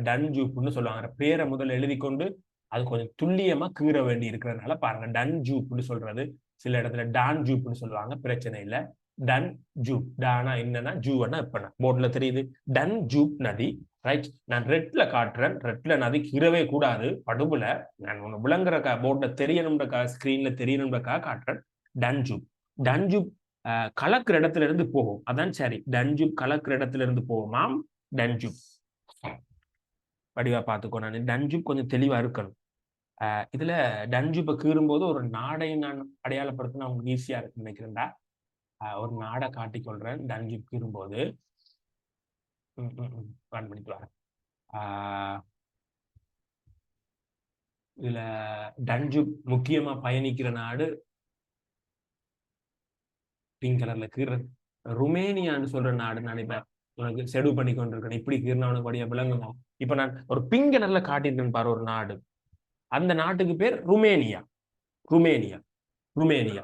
டன்ஜூப்னு சொல்லுவாங்க. பேரை முதல்ல எழுதி கொண்டு அது கொஞ்சம் துல்லியமா கீற வேண்டி இருக்கிறதுனால பாருங்க, டன்ஜூப்னு சொல்றது. சில இடத்துல டான்ஜூப்னு சொல்லுவாங்க, பிரச்சனை இல்லை. டன் ஜூப், டானா என்னன்னா ஜூவனா எப்பனா போர்ட்ல தெரியுது. டன் ஜூப் நதி. ரைட், நான் ரெட்ல காட்டுறேன். ரெட்ல நதி கீறவே கூடாது, படுபுல. நான் ஒண்ணு விளங்குறக்கா, போர்ட்ல தெரியணும்ன்றக்கா, ஸ்கிரீன்ல தெரியணும்ன்றக்கா காட்டுறேன். டன் ஜூப், டன் ஜூப் கலக்கிற இடத்துல இருந்து போகும், அதான் சரி. டன் ஜூப் கலக்கிற இடத்துல இருந்து போகுமாம், டன் ஜூப். வடிவா பார்த்துக்கோ, நான் டன் ஜூப் கொஞ்சம் தெளிவா இருக்கணும். இதுல டன் ஜூப்பை கீறும்போது ஒரு நாடை நான் அடையாளப்படுத்தினா உங்களுக்கு ஈஸியா இருக்குன்னு நினைக்கிறேன்டா. ஒரு நாடை காட்டிக்கொள்றேன் டன் ஜூப் கீறும்போது. பண்ணிட்டு வரேன். இதுல டன் ஜூப் முக்கியமா பயணிக்கிற நாடு பிங்க் கலர்ல கீறது ருமேனியான்னு சொல்ற நாடு. நான் இப்ப உனக்கு செடு பண்ணி கொண்டிருக்கேன், இப்படி கீர்னவனுக்கு வழியா விளங்கணும். இப்ப நான் ஒரு பிங்க் கலர்ல காட்டியிருக்கேன் பாரு ஒரு நாடு, அந்த நாட்டுக்கு பேர் ருமேனியா. ருமேனியா, ருமேனியா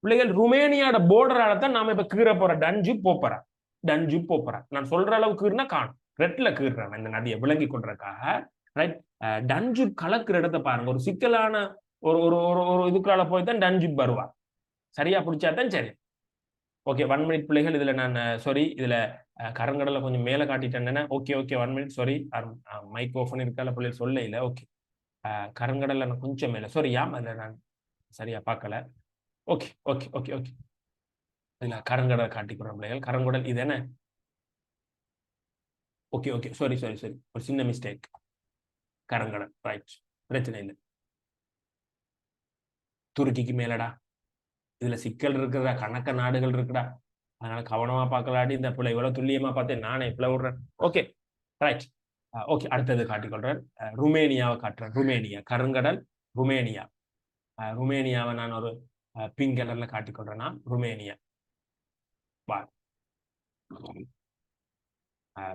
பிள்ளைகள். ருமேனியாவோட போர்டரால தான் நாம இப்ப கீற போற டன்ஜூப் போறேன், டன்ஜூப் போறேன். நான் சொல்ற அளவுக்கு கீறுனா காணும், ரெட்ல கீறுறேன் இந்த நதியை விளங்கி கொள்றதுக்காக. ரைட், டன்ஜூப் கலக்குற இடத்த பாருங்க. ஒரு சிக்கலான ஒரு ஒரு ஒரு இதுக்குள்ளால போய் தான் டன்ஜூப் வருவா. சரியா பிடிச்சா தான் சரி. ஓகே, 1 மினிட் பிள்ளைகள். இதுல நான் சாரி, இதுல கருங்கடலை கொஞ்சம் மேலே காட்டிட்டேன்னா okay okay 1 minute sorry mic open இருக்கால பிள்ளைகள் சொல்ல இல்லை ஓகே கருங்கடலை நான் கொஞ்சம் மேலே சாரி அதில் நான் சரியா பார்க்கல ஓகே ஓகே ஓகே ஓகே இதில் கருங்கடல் காட்டிக்கிறோம் பிள்ளைகள் கருங்கடல் இது என்ன okay okay sorry sorry sorry ஒரு சின்ன மிஸ்டேக் கருங்கடல் ரைட் பிரச்சனை இல்லை துருக்கிக்கு மேலடா இதுல சிக்கல் இருக்குதா கணக்க நாடுகள் இருக்குடா அதனால கவனமா பார்க்கலாடி இந்த பிள்ளை இவ்வளவு துல்லியமா பார்த்தேன் நானே பிள்ளை விடுறேன் ஓகே ரைட் ஓகே அடுத்தது காட்டிக்கொள்றேன் ருமேனியாவை காட்டுறேன் ருமேனியா கருங்கடல் ருமேனியா ருமேனியாவை நான் ஒரு பிங்க் கலர்ல காட்டிக்கொள்றேன்னா ருமேனியா வா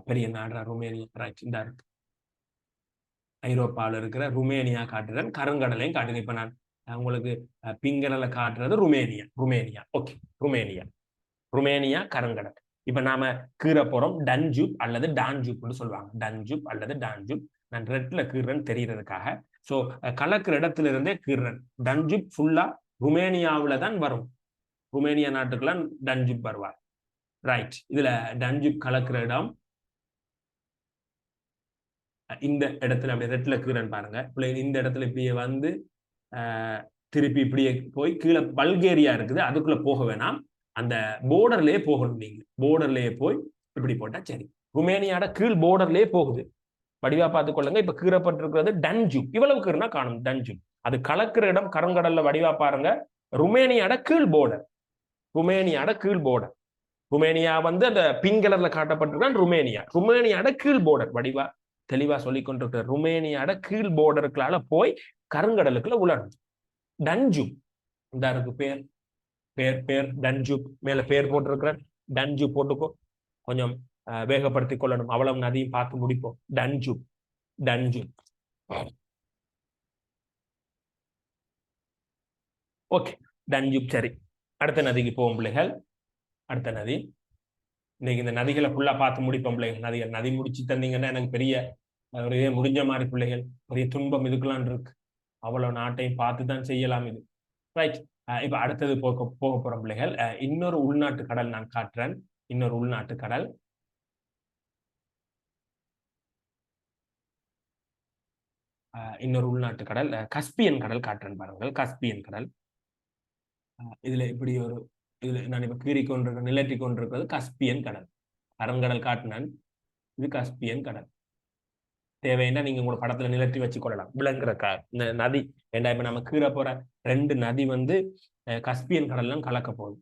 பெரிய நாடுறா ருமேனியா ரைட் இந்த இருக்கு ஐரோப்பாவில் இருக்கிற ருமேனியா காட்டுறேன் கருங்கடலையும் காட்டுறேன் இப்ப நான் உங்களுக்கு பிங்கடலை காட்டுறது Romania Romania okay Romania Romania கருங்கடல் இப்ப நாம கீற போறோம் டன்ஜூப் அல்லது டான்ஜூப்னு சொல்லுவாங்க டன்ஜூப் அல்லது டான்ஜூப் நான் ரெட்ல கீறன்னு தெரியறதுக்காக ஸோ கலக்கிற இடத்துல இருந்தே கீறன் டன்ஜூப் ஃபுல்லா ருமேனியாவில தான் வரும் ருமேனியா நாட்டுக்குலாம் டன்ஜூப் வருவார் ரைட் இதுல டன்ஜூப் கலக்கிற இடம் இந்த இடத்துல அப்படியே ரெட்ல கீறன் பாருங்க இந்த இடத்துல இப்படியே வந்து திருப்பி இப்படியே போய் கீழே பல்கேரியா இருக்குது அதுக்குள்ள போக வேணாம் அந்த போர்டர்லயே போகணும் நீங்க போர்டர்லயே போய் இப்படி போட்டா சரி ருமேனியாட கீழ் போர்டர்லயே போகுது வடிவா பார்த்துக் கொள்ளுங்க இப்ப கீறப்பட்டிருக்கிறது டன்ஜூப் இவ்வளவு கீறுனா காணும் டன்ஜூப் அது கலக்கிற இடம் கருங்கடல்ல வடிவா பாருங்க ருமேனியாட கீழ் போர்டர் ருமேனியாட கீழ் போர்டர் ருமேனியா வந்து அந்த பிங்க் கலர்ல காட்டப்பட்டிருக்கான் ருமேனியாட கீழ் போர்டர் வடிவா தெளிவா சொல்லிக் கொண்டிருக்கிற ருமேனியாட கீழ் போர்டருக்குள்ளால போய் கருங்கடலுக்குள்ள உலரும் டன்ஜூப் இந்த இருக்கு பேர் பேர் பேர் டன்ஜூப் மேல பேர் போட்டிருக்கிற டன்ஜூப் போட்டுக்கோ கொஞ்சம் வேகப்படுத்திக் கொள்ளணும் அவ்வளவு நதியும் பார்த்து முடிப்போம் டன்ஜூப் டன்ஜூப் ஓகே டன்ஜூப் சரி அடுத்த நதிக்கு போவோம் பிள்ளைகள் அடுத்த நதி இன்னைக்கு இந்த நதிகளை ஃபுல்லா பார்த்து முடிப்போம் பிள்ளைகள் நதி முடிச்சு தந்தீங்கன்னா எனக்கு பெரிய ஒரு முடிஞ்ச மாதிரி பிள்ளைகள் பெரிய துன்பம் இதுக்கெல்லாம் இருக்கு அவ்வளவு நாட்டையும் பார்த்து தான் செய்யலாம் இது ரைட் இப்ப அடுத்தது போக போறோம் பிள்ளைகள் இன்னொரு உள்நாட்டு கடல் நான் காட்டுறேன் இன்னொரு உள்நாட்டு கடல் இன்னொரு உள்நாட்டு கடல் கஸ்பியன் கடல் காட்டுறேன் பாருங்கள் கஸ்பியன் கடல் இதுல இப்படி ஒரு இதுல நான் இப்ப கீறி கொண்டிருக்க நிலட்டி கொண்டிருக்கிறது கஸ்பியன் கடல் அரங்கடல் காட்டினேன் இது கஸ்பியன் கடல் தேவைன்னா நீங்க உங்களோட படத்துல நிலத்தி வச்சு கொள்ளலாம் விளங்குற இந்த நதி ஏண்டா இப்ப நம்ம கீழே போற 2 நதி வந்து கஸ்பியன் கடல்லாம் கலக்க போகுது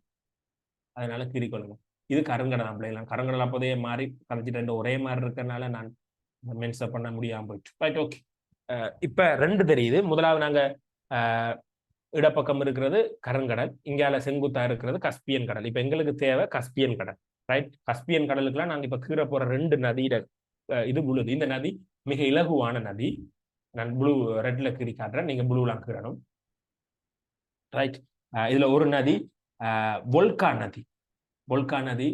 அதனால கீறி கொள்ளணும் இது கருங்கடல் அப்படிலாம் கருங்கடல் அப்போதே மாறி கலைச்சிட்டு 2 ஒரே மாதிரி இருக்கிறதுனால நான் மென்ஷன் பண்ண முடியாம போயிட்டு ரைட் ஓகே இப்ப 2 தெரியுது முதலாவது நாங்க இடப்பக்கம் இருக்கிறது கருங்கடல் இங்கால செங்குத்தா இருக்கிறது கஸ்பியன் கடல் இப்ப எங்களுக்கு தேவை கஸ்பியன் கடல் ரைட் கஸ்பியன் கடலுக்குலாம் நாங்க இப்ப கீழே போற 2 நதியில இது விழுது இந்த நதி மிக இலகுவான நதி நான் ப்ளூ ரெட்ல கீறி காட்டுறேன் நீங்க ப்ளூலாம் கீறணும் ரைட் இதுல ஒரு நதி வொல்கா நதி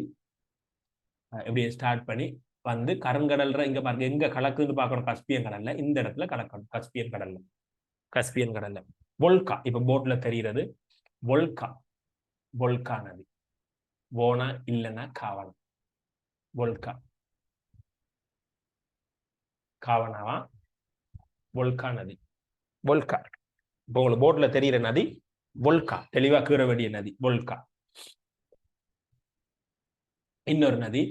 இப்படி ஸ்டார்ட் பண்ணி வந்து கருங்கடல்ற இங்க பாருங்க எங்க கலக்குன்னு பார்க்கணும் கஸ்பியன் கடல்ல இந்த இடத்துல கலக்கணும் கஸ்பியன் கடல்ல வொல்கா இப்ப போட்ல தெரிகிறது வொல்கா நதி போனா இல்லைன்னா காவனா காவனாவா வொல்கா நதி இப்போ உங்களுக்கு போட்ல தெரிகிற நதி வொல்கா தெளிவா கீற வேண்டிய நதி வொல்கா இன்னொரு நதி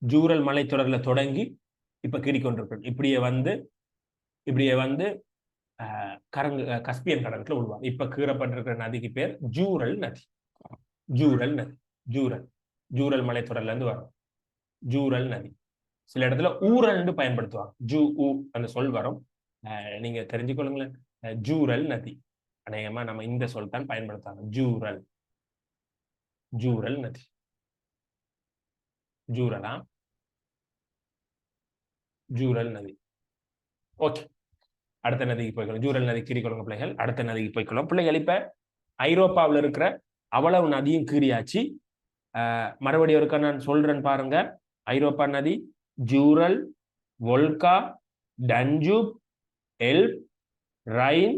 ஜூரல் மலைத்தொடர்ல தொடங்கி இப்ப கீறிக்கொண்டிருக்கணும் இப்படியே வந்து கஸ்பியன் கடலுக்குள்ள விடுவாங்க இப்ப கீறப்பட்டிருக்கிற நதிக்கு பேர் ஜூரல் நதி ஜூரல் மலைத்தொடர்ல இருந்து வரும் ஜூரல் நதி சில இடத்துல ஊரல்னு பயன்படுத்துவாங்க அந்த சொல் வரும் நீங்க தெரிஞ்சுக்கொள்ளுங்களேன் ஜூரல் நதி அநேகமா நம்ம இந்த சொல் தான் பயன்படுத்துவாங்க ஜூரல் நதி ஜூரல் நதி ஓகே அடுத்த நதிக்கு போய்க்கலாம் ஜூரல் நதி கீறிக்கொள்ளுங்க பிள்ளைகள் அடுத்த நதிக்கு போய்க்கலாம் பிள்ளைகள் இப்ப ஐரோப்பாவில் இருக்கிற அவ்வளவு நதியும் கீறியாச்சு மறுபடியும் ஒருக்கா நான் சொல்றேன் பாருங்க ஐரோப்பா நதி ஜூரல் வொல்கா டன்ஜூப் எல்ப் ரைன்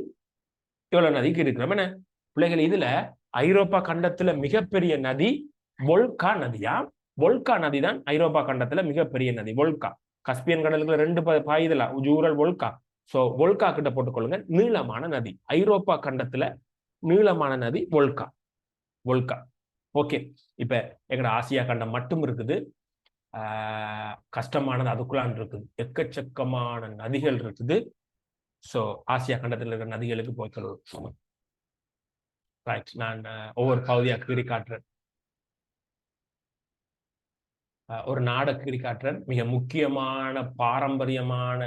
இவ்வளவு நதிக்கு இருக்கிறோம் என்ன பிள்ளைகள் இதுல ஐரோப்பா கண்டத்துல மிகப்பெரிய நதி வொல்கா நதியா வொல்கா நதி தான் ஐரோப்பா கண்டத்துல மிகப்பெரிய நதி. வொல்கா கஸ்பியன் கடலுக்குள்ள 2 பாயுதலா ஜூரல் வொல்கா. சோ வொல்கா கிட்ட போட்டுக்கொள்ளுங்க. நீளமான நதி ஐரோப்பா கண்டத்துல நீளமான நதி வொல்கா. வொல்கா. ஓகே. இப்ப எங்கட ஆசியா கண்டம் மட்டும் இருக்குது. கஷ்டமானது அதுக்குள்ளான் இருக்குது. எக்கச்சக்கமான நதிகள் இருக்குது. சோ ஆசியா கண்டத்தில் இருக்கிற நதிகளுக்கு போய்க்கொள்வோம். ரைட். நான் ஒவ்வொரு பகுதியாக கீறி காட்டுறேன். ஒரு நாடை கீறி காட்டுறேன். மிக முக்கியமான பாரம்பரியமான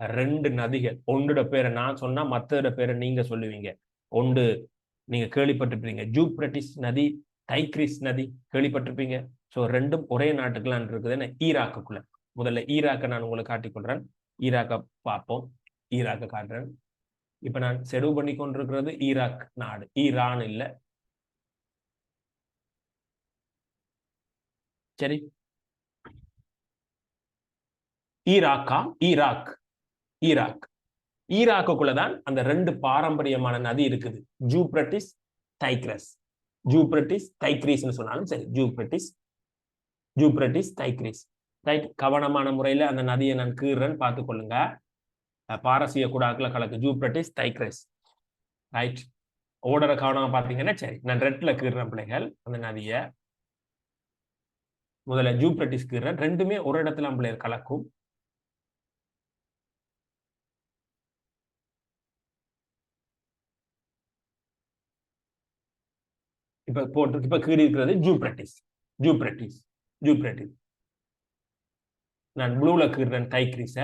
2 நதிகள். ஒன்றோட பேரை நான் சொன்னா மற்றோட பேரை நீங்க சொல்லுவீங்க. ஒன்று நீங்க கேள்விப்பட்டிருப்பீங்க, ஜூப்ரட்டிஸ் நதி, தைக்ரிஸ் நதி கேள்விப்பட்டிருப்பீங்க. ஸோ ரெண்டும் ஒரே நாட்டுக்குலாம் இருக்குது. என்ன ஈராக்குக்குள்ள. முதல்ல ஈராக்கை நான் உங்களுக்கு காட்டிக்கொள்றேன். ஈராக்கை பார்ப்போம். ஈராக்கை காட்டுறேன். இப்ப நான் செலவு பண்ணி கொண்டிருக்கிறது ஈராக் நாடு, ஈரான் இல்ல. சரி, ஈராக்கா? ஈராக். ஈராக். ஈராக்குக்குள்ளதான் அந்த 2 பாரம்பரியமான நதி இருக்குது. ஜூப்ரட்டிஸ், தைக்ரஸ். ஜூப்ரட்டிஸ், தைக்ரீஸ்னு சொன்னாலும் சரி. ஜூப்ரட்டிஸ், ஜூப்ரட்டிஸ், தைக்ரீஸ். ரைட். கவனமான முறையில அந்த நதியை நான் கீறேன், பார்த்துக்கொள்ளுங்க. பாரசீக குடாக்குல கலக்கு. ஜூப்ரட்டிஸ், தைக்ரஸ். ரைட். ஓடரை கவனமா பார்த்தீங்கன்னா சரி. நான் ரெட்ல கீறேன் பிள்ளைகள் அந்த நதியை. முதல்ல ஜூப்ரட்டிஸ் கீறேன். ரெண்டுமே ஒரு இடத்துல பிள்ளைகள் கலக்கும். இப்ப போட்டு இப்ப கீறி இருக்கிறது ஜூப்ரட்டிஸ். ஜூப்ரட்டிஸ், ஜூப்ரட்டிஸ். நான் ப்ளூல கீறேன் தைக்ரீஸ.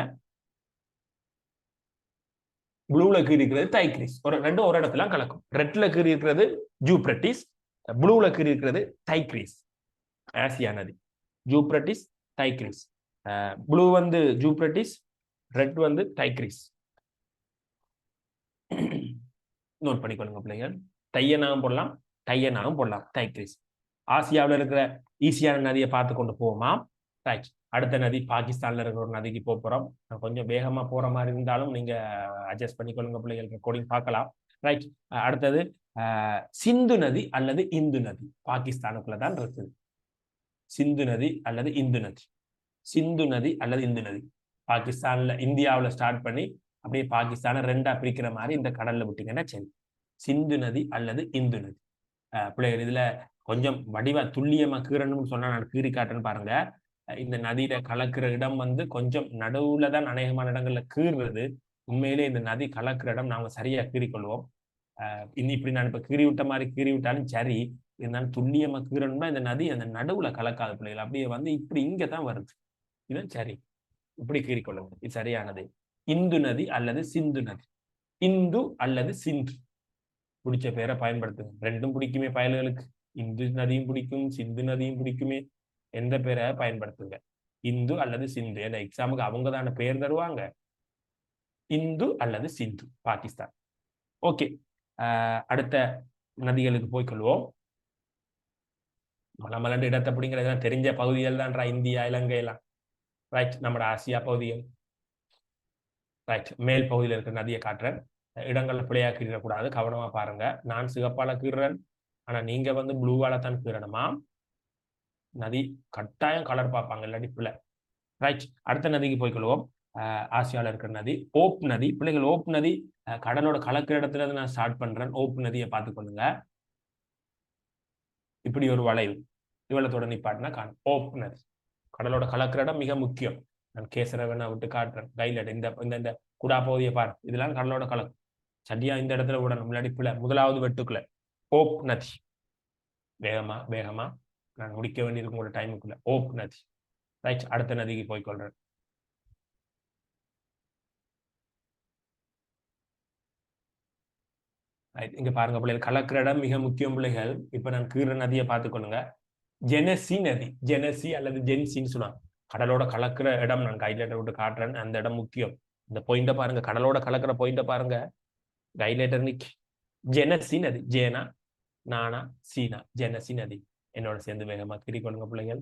ப்ளூல கீறி இருக்கிறது தைக்ரீஸ். ரெண்டும் ஒரு இடத்துல கலக்கும். ரெட்ல கீறி இருக்கிறது ஜூப்ரட்டிஸ், ப்ளூல கீறி இருக்கிறது தைக்ரீஸ். ஆசியா நதி. ஜூப்ரட்டிஸ், தைக்ரீஸ். ப்ளூ வந்து ஜூப்ரட்டிஸ், ரெட் வந்து தைக்ரீஸ். நோட் பண்ணிக்கொள்ளுங்க பிள்ளைகள். தையனாவும் போடலாம், டையனாவும் போடலாம். தைக்ரீஸ். ஆசியாவில் இருக்கிற ஈஸியான நதியை பார்த்து கொண்டு போவோமா? ரைட். அடுத்த நதி பாகிஸ்தான்ல இருக்கிற ஒரு நதிக்கு போறோம். கொஞ்சம் வேகமா போற மாதிரி இருந்தாலும் நீங்க அட்ஜஸ்ட் பண்ணிக்கொள்ளுங்க பிள்ளைகள். ரெக்கார்டிங் பார்க்கலாம். ரைட். அடுத்தது சிந்து நதி அல்லது இந்து நதி. பாகிஸ்தானுக்குள்ள தான் இருக்குது. சிந்து நதி அல்லது இந்து நதி. சிந்து நதி அல்லது இந்து நதி. பாகிஸ்தான்ல இந்தியாவில் ஸ்டார்ட் பண்ணி அப்படியே பாகிஸ்தானை 2ஆ பிரிக்கிற மாதிரி இந்த கடல்ல விட்டீங்கன்னா சரி. சிந்து நதி அல்லது இந்து நதி. பிள்ளைகள் இதுல கொஞ்சம் வடிவா துல்லியமா கீறணும்னு சொன்னா நான் கீறி காட்டுன்னு பாருங்க. இந்த நதியில கலக்கிற இடம் வந்து கொஞ்சம் நடுவுல தான் அநேகமான இடங்கள்ல கீறுறது. உண்மையிலே இந்த நதி கலக்கிற இடம் நாங்க சரியா கீறிக்கொள்வோம். இப்படி நான் இப்ப கீறி விட்ட மாதிரி கீறி விட்டாலும் சரி, இருந்தாலும் துல்லியமா கீறணும்னா இந்த நதி அந்த நடுவுல கலக்காத பிள்ளைகள். அப்படியே வந்து இப்படி இங்க தான் வருது. இதுதான் சரி. இப்படி கீறிக்கொள்ளுங்க. இது சரியானது. இந்து நதி அல்லது சிந்து நதி. இந்து அல்லது சிந்து. பிடிச்ச பேரை பயன்படுத்துங்க. ரெண்டும் பிடிக்குமே பயல்களுக்கு. இந்து நதியும் பிடிக்கும், சிந்து நதியும் பிடிக்குமே. எந்த பேரை பயன்படுத்துங்க. இந்து அல்லது சிந்து. ஏன்னா எக்ஸாமுக்கு அவங்க தான பேர் தருவாங்க. இந்து அல்லது சிந்து. பாகிஸ்தான். ஓகே. அடுத்த நதிகளுக்கு போய்க்கொள்வோம். மலமலண்டு இடத்தை அப்படிங்கிறது தெரிஞ்ச பகுதிகள் தான்றா இந்தியா, இலங்கை எல்லாம். ரைட். நம்ம ஆசியா பகுதிகள். ரைட். மேல் பகுதியில் இருக்கிற நதியை காட்டுறேன். இடங்கள்ல பிள்ளையா கீறக்கூடாது. கவனமா பாருங்க. நான் சிவப்பால கீறேன். ஆனா நீங்க வந்து ப்ளூவால தான் கீறணுமா? நதி கட்டாயம் கலர் பார்ப்பாங்க, இல்லாட்டி பிள்ளை. ரைட். அடுத்த நதிக்கு போய்க்கொள்வோம். ஆசியாவில் இருக்கிற நதி ஓப் நதி. பிள்ளைகள் ஓப் நதி கடலோட கலக்கிற இடத்துல இருந்து நான் ஸ்டார்ட் பண்றேன். ஓப் நதியை பார்த்துக்கொள்ளுங்க. இப்படி ஒரு வளைவு. இவ்வளத்தோட நிப்பாட்டினா காணும். ஓப் நதி கடலோட கலக்கிற இடம் மிக முக்கியம். நான் கேசர வேணா விட்டு காட்டுறேன். கைலட் இந்த இந்த குடா பகுதியை பாரு. இதெல்லாம் கடலோட கலக்கு. சட்டியா இந்த இடத்துல விடணும், முன்னாடி பிள்ளை. முதலாவது வெட்டுக்குள்ள ஓப் நதி. வேகமா வேகமா நான் முடிக்க வேண்டியிருக்கும் உங்களோட டைமுக்குள்ள. ஓப் நதி. ரைட். அடுத்த நதிக்கு போய்கொள்றேன். இங்க பாருங்க பிள்ளைகள், கலக்கிற இடம் மிக முக்கியம் பிள்ளைகள். இப்ப நான் கீற நதியை பார்த்துக்கொள்ளுங்க. ஜெனசி நதி. ஜெனசி அல்லது ஜென்சின்னு சொல்லுவாங்க. கடலோட கலக்கிற இடம் நான் கைட்லைட்டர் விட்டு காட்டுறேன். அந்த இடம் முக்கியம். இந்த பாயிண்ட பாருங்க. கடலோட கலக்கிற பாயிண்ட பாருங்க. கைட்லைட்டர் நிக்கி. ஜெனசி நதி. ஜேனா நானா சீனா. ஜெனசி நதி. என்னோட சேர்ந்து வேகமா கீறிக்கொள்ளுங்க பிள்ளைகள்.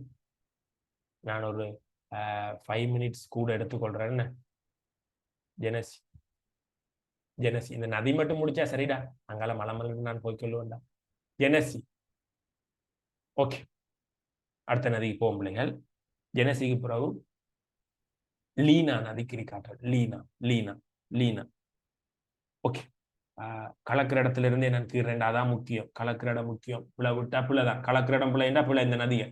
நான் ஒரு 5 மினிட்ஸ் கூட எடுத்துக்கொள்றேன். ஜெனசி. ஜெனசி. இந்த நதி மட்டும் முடிச்சா சரிடா. அங்கால மலமலுக்கு நான் போய் சொல்லுவேன்டா. ஜெனசி. ஓகே. அடுத்த நதிக்கு போகும் பிள்ளைகள். ஜெனசிக்கு பிறகு லீனா நதி கிரிக்காற்றல். லீனா லீனா லீனா. ஓகே, கலக்கிற இடத்துல இருந்து எனக்கு கீறேன், அதான் முக்கியம். கலக்கிற இடம் முக்கியம். பிள்ளை விட்டா பிள்ளை தான். கலக்கிற இடம் பிள்ளைண்டா பிள்ளை இந்த நதியை.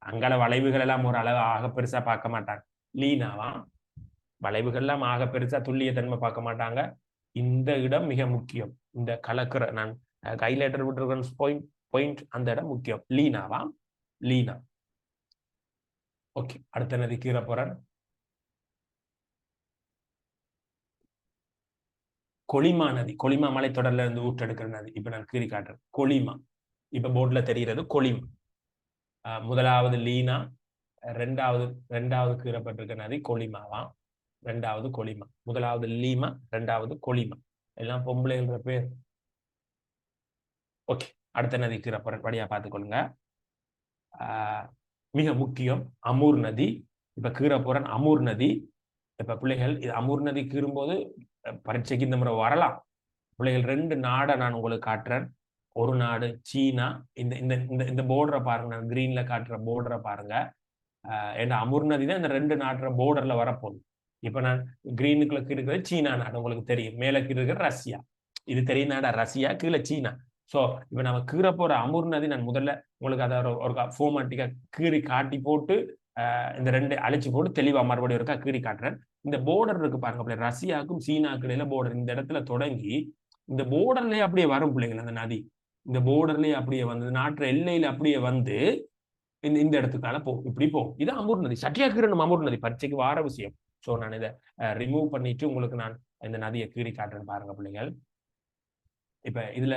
அங்கால வளைவுகள் எல்லாம் ஒரு அளவு ஆக பெருசா பார்க்க மாட்டாங்க. லீனாவா வளைவுகள் எல்லாம் ஆக பெருசா துல்லியத்தன்மை பார்க்க மாட்டாங்க. இந்த இடம் மிக முக்கியம். இந்த கலக்கிற நான் ஹைலைட்டர் விட்டுருக்கேன் பாயிண்ட், அந்த இடம் முக்கியம். லீனாவா லீனா. ஓகே, அடுத்த நதி கீரப்போறன். கொலிமா நதி. கொலிமா மலைத்தொடர்ல இருந்து ஊற்றெடுக்கிற நதி. இப்ப நான் கீறி காட்டுறேன். கொலிமா. இப்ப போர்ட்ல தெரிகிறது கொலிமா. முதலாவது லீனா, ரெண்டாவது கீறப்பட்டிருக்க நதி கொலிமாவா. ரெண்டாவது கொலிமா. முதலாவது லீமா, ரெண்டாவது கொலிமா. எல்லாம் பொம்பளைன்ற பேர். ஓகே, அடுத்த நதி கீறப்போறேன். படியா பார்த்துக்கொள்ளுங்க. மிக முக்கியம் அமூர் நதி. இப்ப கீறப்போறன் அமூர் நதி. இப்ப பிள்ளைகள் அமூர் நதி கீறும்போது பரீட்சைக்கு இந்த முறை வரலாம். பிள்ளைகள் 2 நாடை நான் உங்களுக்கு காட்டுறேன். ஒரு நாடு சீனா. இந்த இந்த இந்த இந்த போர்டரை பாருங்க, நான் கிரீன்ல காட்டுற போர்டரை பாருங்க. ஏன்னா அமூர் நதி தான் இந்த 2 நாட்டுற போர்டர்ல வரப்போகுது. இப்ப நான் கிரீனுக்குள்ள இருக்கிறது சீனா நாடு, உங்களுக்கு தெரியும். மேல இருக்கிற ரஷ்யா. இது தெரியும் நாடா, ரஷ்யா, கீழே சீனா. ஸோ இப்ப நம்ம கீற போற அமூர் நதி நான் முதல்ல உங்களுக்கு அதை ஒரு ஃபோர்மேட்டிக்கா கீறி காட்டி போட்டு இந்த 2 அழிச்சு போட்டு தெளிவா மறுபடியும் இருக்கா கீறி காட்டுறேன். இந்த போர்டர் இருக்கு பாருங்க, ரஷ்யாவுக்கும் சீனாவுக்கு இடையில போர்டர். இந்த இடத்துல தொடங்கி இந்த போர்டர்லயே அப்படியே வரும் பிள்ளைகள். அந்த நதி இந்த போர்டர்லயே அப்படியே வந்து நாட்டு எல்லையில அப்படியே வந்து இந்த இடத்துக்கால போகும். இப்படி போகும். இது அமூர் நதி. சட்டியாக்கிரணும் அமூர் நதி பரீட்சைக்கு வார விஷயம். ஸோ நான் இதை ரிமூவ் பண்ணிட்டு உங்களுக்கு நான் இந்த நதியை கீறி காட்டுறேன் பாருங்க பிள்ளைகள். இப்ப இதுல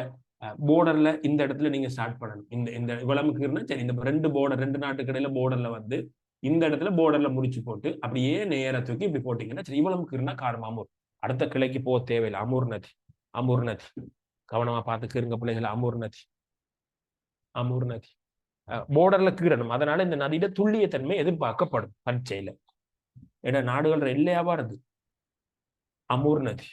போர்டர்ல இந்த இடத்துல நீங்க ஸ்டார்ட் பண்ணணும். இந்த இவ்வளவு கீறுனா சரி, இந்த 2 போர்டர் 2 நாட்டுக்கு இடையில போர்டர்ல வந்து இந்த இடத்துல போர்டர்ல முடிச்சு போட்டு அப்படியே நேர தூக்கி இப்படி போட்டீங்கன்னா சரி, இவ்வளவு கீறுனா காரணம் அமூர். அடுத்த கிளைக்கு போக தேவையில்லை. அமூர் நதி. அமூர் நதி கவனமா பார்த்து கீறுங்க பிள்ளைகள். அமூர் நதி. அமூர் நதி போர்டர்ல கீறணும். அதனால இந்த நதியில துல்லியத்தன்மை எதிர்பார்க்கப்படும் பரீட்சையில. ஏன்னா நாடுகள் எல்லையாவா இருக்கு. அமூர் நதி.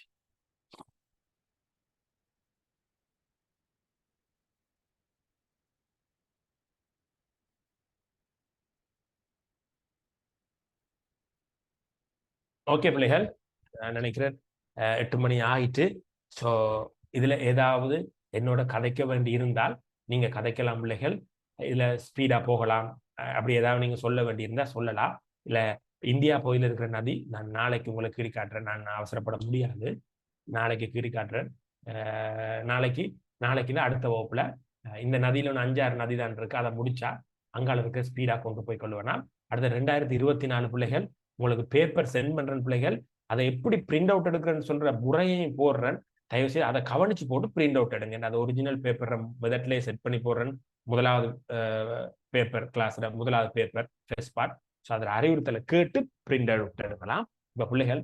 ஓகே பிள்ளைகள், நான் நினைக்கிறேன் 8 மணி ஆயிட்டு. ஸோ இதுல ஏதாவது என்னோட கதைக்க வேண்டி இருந்தால் நீங்க கதைக்கலாம் பிள்ளைகள். இதுல ஸ்பீடா போகலாம். அப்படி ஏதாவது நீங்க சொல்ல வேண்டி இருந்தா சொல்லலாம். இல்ல இந்தியா போயில இருக்கிற நதி நான் நாளைக்கு உங்களுக்கு கீறி காட்டுறேன். நான் அவசரப்பட முடியாது. நாளைக்கு கீறி காட்டுறேன். நாளைக்குன்னா அடுத்த வகுப்புல இந்த நதியில 5-6 நதி தான் இருக்கு. அதை முடிச்சா அங்கால இருக்க ஸ்பீடா கொண்டு போய் கொள்வேனா. அடுத்த 2024 பிள்ளைகள் உங்களுக்கு பேப்பர் சென்ட் பண்றேன் பிள்ளைகள். அதை எப்படி பிரிண்ட் அவுட் எடுக்கிறேன்னு சொல்ற முறையையும் போடுறேன். தயவு செய்து அதை கவனிச்சு போட்டு பிரிண்ட் அவுட் எடுங்க. அது ஒரிஜினல் பேப்பர் மெதட்லேயே செட் பண்ணி போடுறேன். முதலாவது பேப்பர் கிளாஸ்ல முதலாவது பேப்பர் ஃபர்ஸ்ட் பார்ட். ஸோ அதில் அறிவுறுத்தலை கேட்டு பிரிண்ட் அவுட் எடுக்கலாம். இப்போ பிள்ளைகள்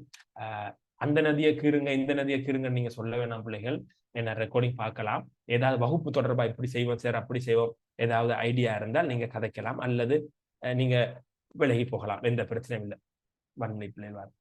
அந்த நதியை கீறுங்க இந்த நதியை கீறுங்கன்னு நீங்க சொல்ல வேணாம் பிள்ளைகள். என்ன ரெக்கார்டிங் பார்க்கலாம். ஏதாவது வகுப்பு தொடர்பாக இப்படி செய்வோம் சார் அப்படி செய்வோம் ஏதாவது ஐடியா இருந்தால் நீங்க கதைக்கலாம். அல்லது நீங்க விலகி போகலாம். எந்த பிரச்சனையும் இல்லை. 1 minute பிள்ளைகள்.